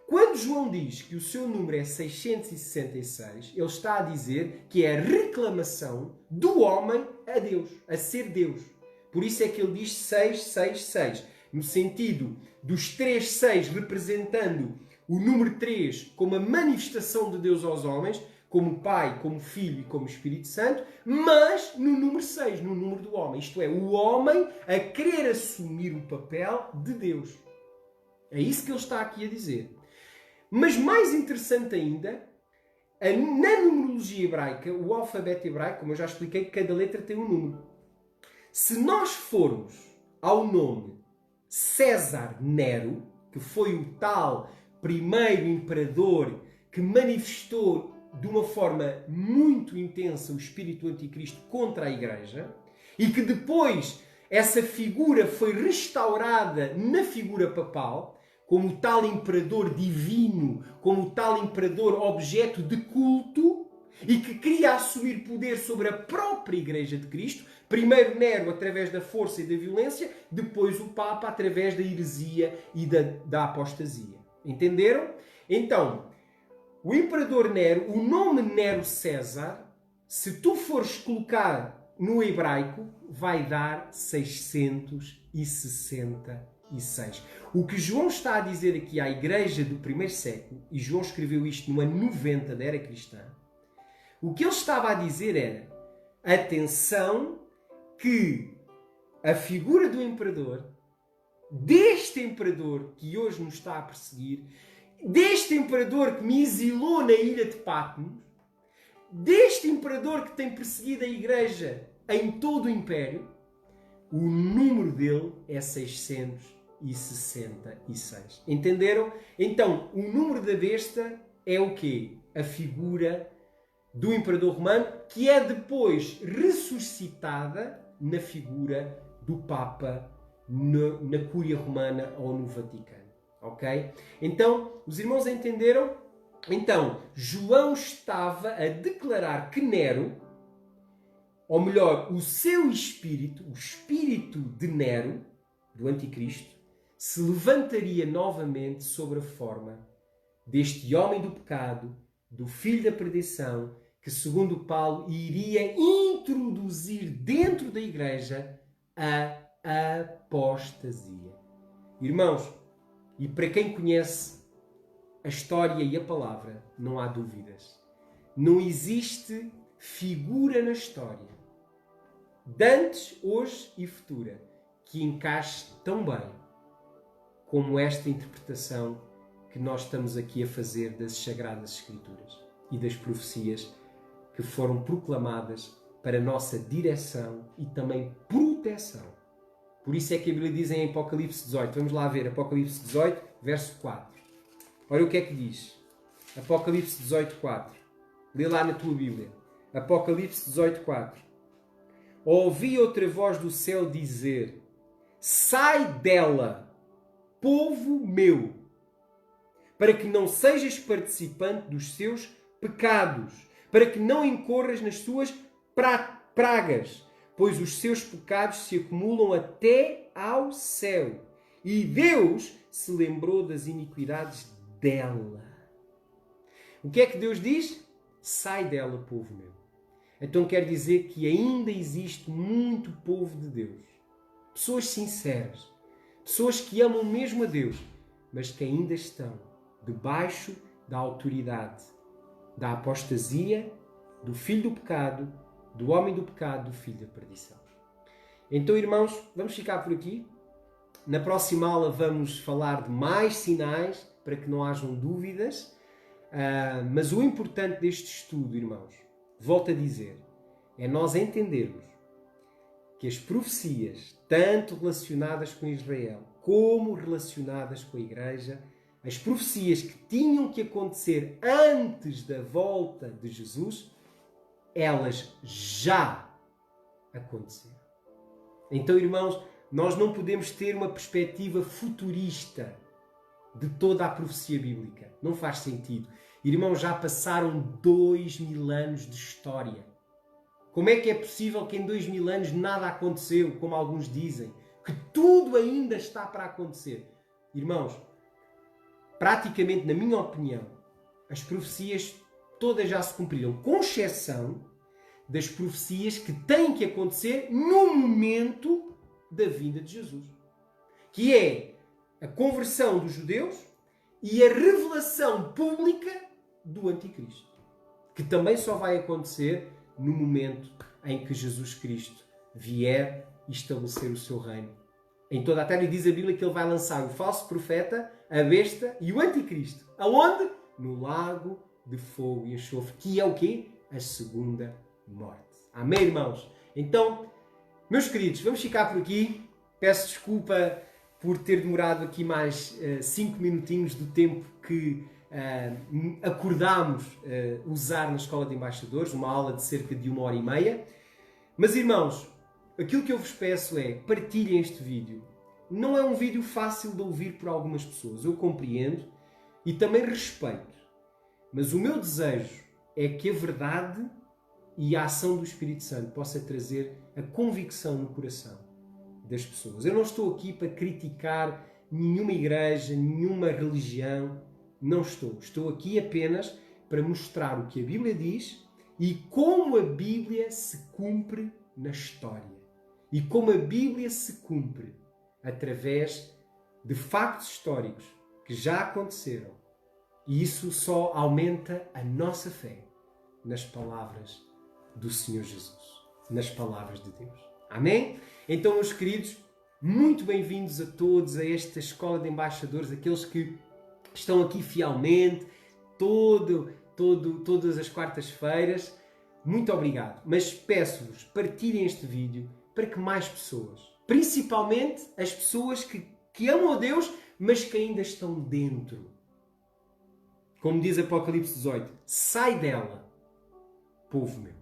Quando João diz que o seu número é 666, ele está a dizer que é a reclamação do homem a Deus, a ser Deus. Por isso é que ele diz 666, no sentido dos 3 6 representando o número 3 como a manifestação de Deus aos homens, como Pai, como Filho e como Espírito Santo, mas no número 6, no número do homem. Isto é, o homem a querer assumir o papel de Deus. É isso que ele está aqui a dizer. Mas mais interessante ainda, na numerologia hebraica, o alfabeto hebraico, como eu já expliquei, cada letra tem um número. Se nós formos ao nome César Nero, que foi o tal primeiro imperador que manifestou de uma forma muito intensa o espírito anticristo contra a Igreja, e que depois essa figura foi restaurada na figura papal, como o tal imperador divino, como o tal imperador objeto de culto, e que queria assumir poder sobre a própria Igreja de Cristo, primeiro Nero através da força e da violência, depois o Papa através da heresia e da apostasia. Entenderam? Então, o imperador Nero, o nome Nero César, se tu fores colocar no hebraico, vai dar 666. O que João está a dizer aqui à Igreja do primeiro século, e João escreveu isto no ano 90 da era cristã, o que ele estava a dizer era: atenção, que a figura do imperador, deste imperador que hoje nos está a perseguir, deste imperador que me exilou na ilha de Patmos, deste imperador que tem perseguido a Igreja em todo o Império, o número dele é 666. Entenderam? Então, o número da besta é o quê? A figura do imperador romano, que é depois ressuscitada na figura do Papa na Cúria Romana ou no Vaticano. Ok? Então, os irmãos entenderam? Então, João estava a declarar que Nero, ou melhor, o seu espírito, o espírito de Nero, do Anticristo, se levantaria novamente sobre a forma deste homem do pecado, do filho da perdição, que, segundo Paulo, iria introduzir dentro da Igreja a apostasia. Irmãos, e para quem conhece a história e a palavra, não há dúvidas. Não existe figura na história, de antes, hoje e futura, que encaixe tão bem como esta interpretação que nós estamos aqui a fazer das Sagradas Escrituras e das profecias que foram proclamadas para a nossa direção e também proteção. Por isso é que a Bíblia diz em Apocalipse 18, vamos lá ver, Apocalipse 18, verso 4. Olha o que é que diz. Apocalipse 18, 4. Lê lá na tua Bíblia. Apocalipse 18, 4. Ouvi outra voz do céu dizer: sai dela, povo meu, para que não sejas participante dos seus pecados, para que não incorras nas suas pragas, pois os seus pecados se acumulam até ao céu. E Deus se lembrou das iniquidades dela. O que é que Deus diz? Sai dela, povo meu. Então quer dizer que ainda existe muito povo de Deus. Pessoas sinceras. Pessoas que amam mesmo a Deus, mas que ainda estão debaixo da autoridade da apostasia, do filho do pecado, do homem do pecado, do filho da perdição. Então, irmãos, vamos ficar por aqui. Na próxima aula vamos falar de mais sinais, para que não hajam dúvidas. Mas o importante deste estudo, irmãos, volto a dizer, é nós entendermos que as profecias, tanto relacionadas com Israel, como relacionadas com a Igreja, as profecias que tinham que acontecer antes da volta de Jesus, elas já aconteceram. Então, irmãos, nós não podemos ter uma perspectiva futurista de toda a profecia bíblica. Não faz sentido. Irmãos, já passaram 2000 anos de história. Como é que é possível que em 2000 anos nada aconteceu, como alguns dizem? Que tudo ainda está para acontecer? Irmãos, praticamente, na minha opinião, as profecias todas já se cumpriram, com exceção das profecias que têm que acontecer no momento da vinda de Jesus. Que é a conversão dos judeus e a revelação pública do Anticristo. Que também só vai acontecer no momento em que Jesus Cristo vier estabelecer o seu reino em toda a terra. E diz a Bíblia que ele vai lançar o falso profeta, a besta e o Anticristo. Aonde? No lago de fogo e enxofre, que é o quê? A segunda morte. Amém, irmãos? Então, meus queridos, vamos ficar por aqui. Peço desculpa por ter demorado aqui mais 5 minutinhos do tempo que acordámos usar na Escola de Embaixadores, uma aula de cerca de 1h30. Mas, irmãos, aquilo que eu vos peço é, partilhem este vídeo. Não é um vídeo fácil de ouvir por algumas pessoas, eu compreendo e também respeito. Mas o meu desejo é que a verdade e a ação do Espírito Santo possa trazer a convicção no coração das pessoas. Eu não estou aqui para criticar nenhuma igreja, nenhuma religião. Não estou. Estou aqui apenas para mostrar o que a Bíblia diz e como a Bíblia se cumpre na história. E como a Bíblia se cumpre através de factos históricos que já aconteceram. E isso só aumenta a nossa fé nas palavras do Senhor Jesus, nas palavras de Deus. Amém? Então, meus queridos, muito bem-vindos a todos a esta Escola de Embaixadores, aqueles que estão aqui fielmente, todas as quartas-feiras. Muito obrigado. Mas peço-vos, partilhem este vídeo para que mais pessoas, principalmente as pessoas que amam a Deus, mas que ainda estão dentro. Como diz Apocalipse 18, sai dela, povo meu.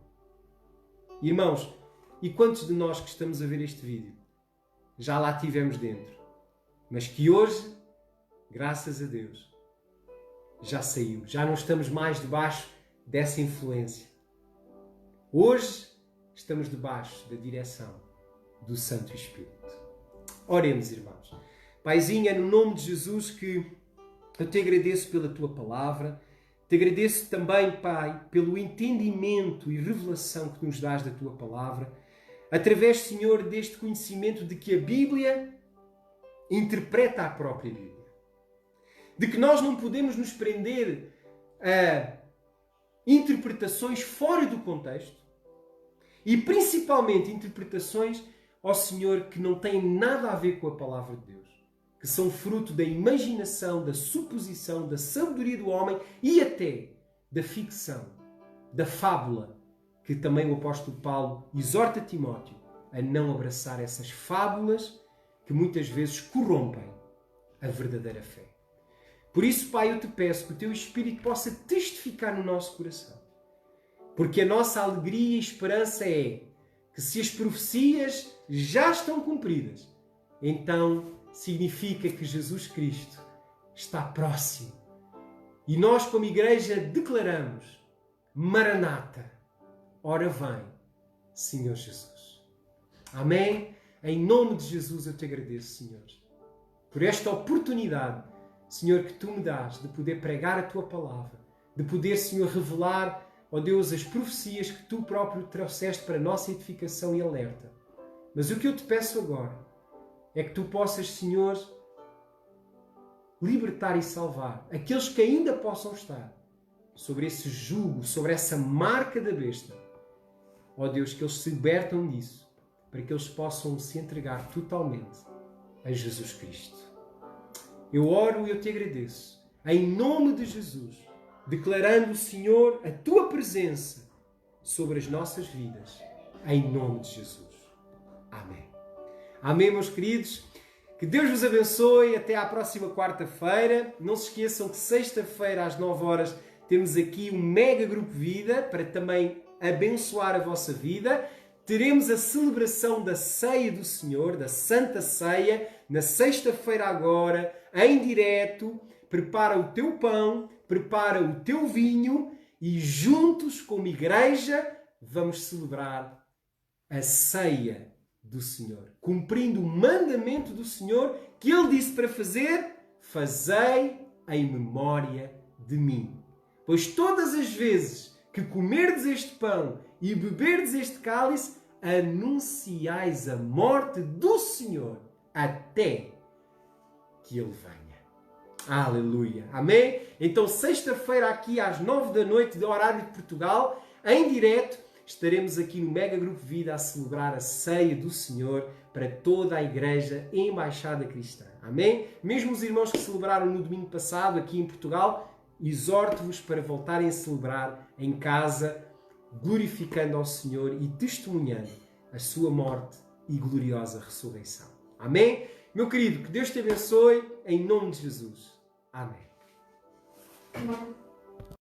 Irmãos, e quantos de nós que estamos a ver este vídeo já lá estivemos dentro, mas que hoje, graças a Deus, já saímos, já não estamos mais debaixo dessa influência. Hoje estamos debaixo da direção do Santo Espírito. Oremos, irmãos. Paizinho, é no nome de Jesus que eu te agradeço pela tua palavra. Te agradeço também, Pai, pelo entendimento e revelação que nos dás da tua palavra. Através, Senhor, deste conhecimento de que a Bíblia interpreta a própria Bíblia. De que nós não podemos nos prender a interpretações fora do contexto e principalmente interpretações, ó Senhor, que não têm nada a ver com a palavra de Deus, que são fruto da imaginação, da suposição, da sabedoria do homem e até da ficção, da fábula, que também o apóstolo Paulo exorta Timóteo a não abraçar essas fábulas que muitas vezes corrompem a verdadeira fé. Por isso, Pai, eu te peço que o teu Espírito possa testificar no nosso coração. Porque a nossa alegria e esperança é que se as profecias já estão cumpridas, então significa que Jesus Cristo está próximo. E nós, como igreja, declaramos: Maranata, ora vem, Senhor Jesus. Amém? Em nome de Jesus eu te agradeço, Senhor, por esta oportunidade, Senhor, que Tu me dás de poder pregar a Tua palavra, de poder, Senhor, revelar, ó Deus, as profecias que Tu próprio trouxeste para a nossa edificação e alerta. Mas o que eu te peço agora é que Tu possas, Senhor, libertar e salvar aqueles que ainda possam estar sobre esse jugo, sobre essa marca da besta. Ó Deus, que eles se libertam disso, para que eles possam se entregar totalmente a Jesus Cristo. Eu oro e eu te agradeço, em nome de Jesus, declarando, Senhor, a Tua presença sobre as nossas vidas, em nome de Jesus. Amém. Amém, meus queridos. Que Deus vos abençoe. Até à próxima quarta-feira. Não se esqueçam que sexta-feira às 9 horas temos aqui um mega grupo Vida para também abençoar a vossa vida. Teremos a celebração da Ceia do Senhor, da Santa Ceia, na sexta-feira agora, em direto. Prepara o teu pão, prepara o teu vinho e juntos, como igreja, vamos celebrar a Ceia do Senhor, cumprindo o mandamento do Senhor que Ele disse para fazer: fazei em memória de mim. Pois todas as vezes que comerdes este pão e beberdes este cálice, anunciais a morte do Senhor até que Ele venha. Aleluia. Amém? Então, sexta-feira aqui às 9 da noite, do horário de Portugal, em direto, estaremos aqui no Mega Grupo Vida a celebrar a Ceia do Senhor para toda a Igreja Embaixada Cristã. Amém? Mesmo os irmãos que celebraram no domingo passado aqui em Portugal, exorto-vos para voltarem a celebrar em casa, glorificando ao Senhor e testemunhando a sua morte e gloriosa ressurreição. Amém? Meu querido, que Deus te abençoe em nome de Jesus. Amém.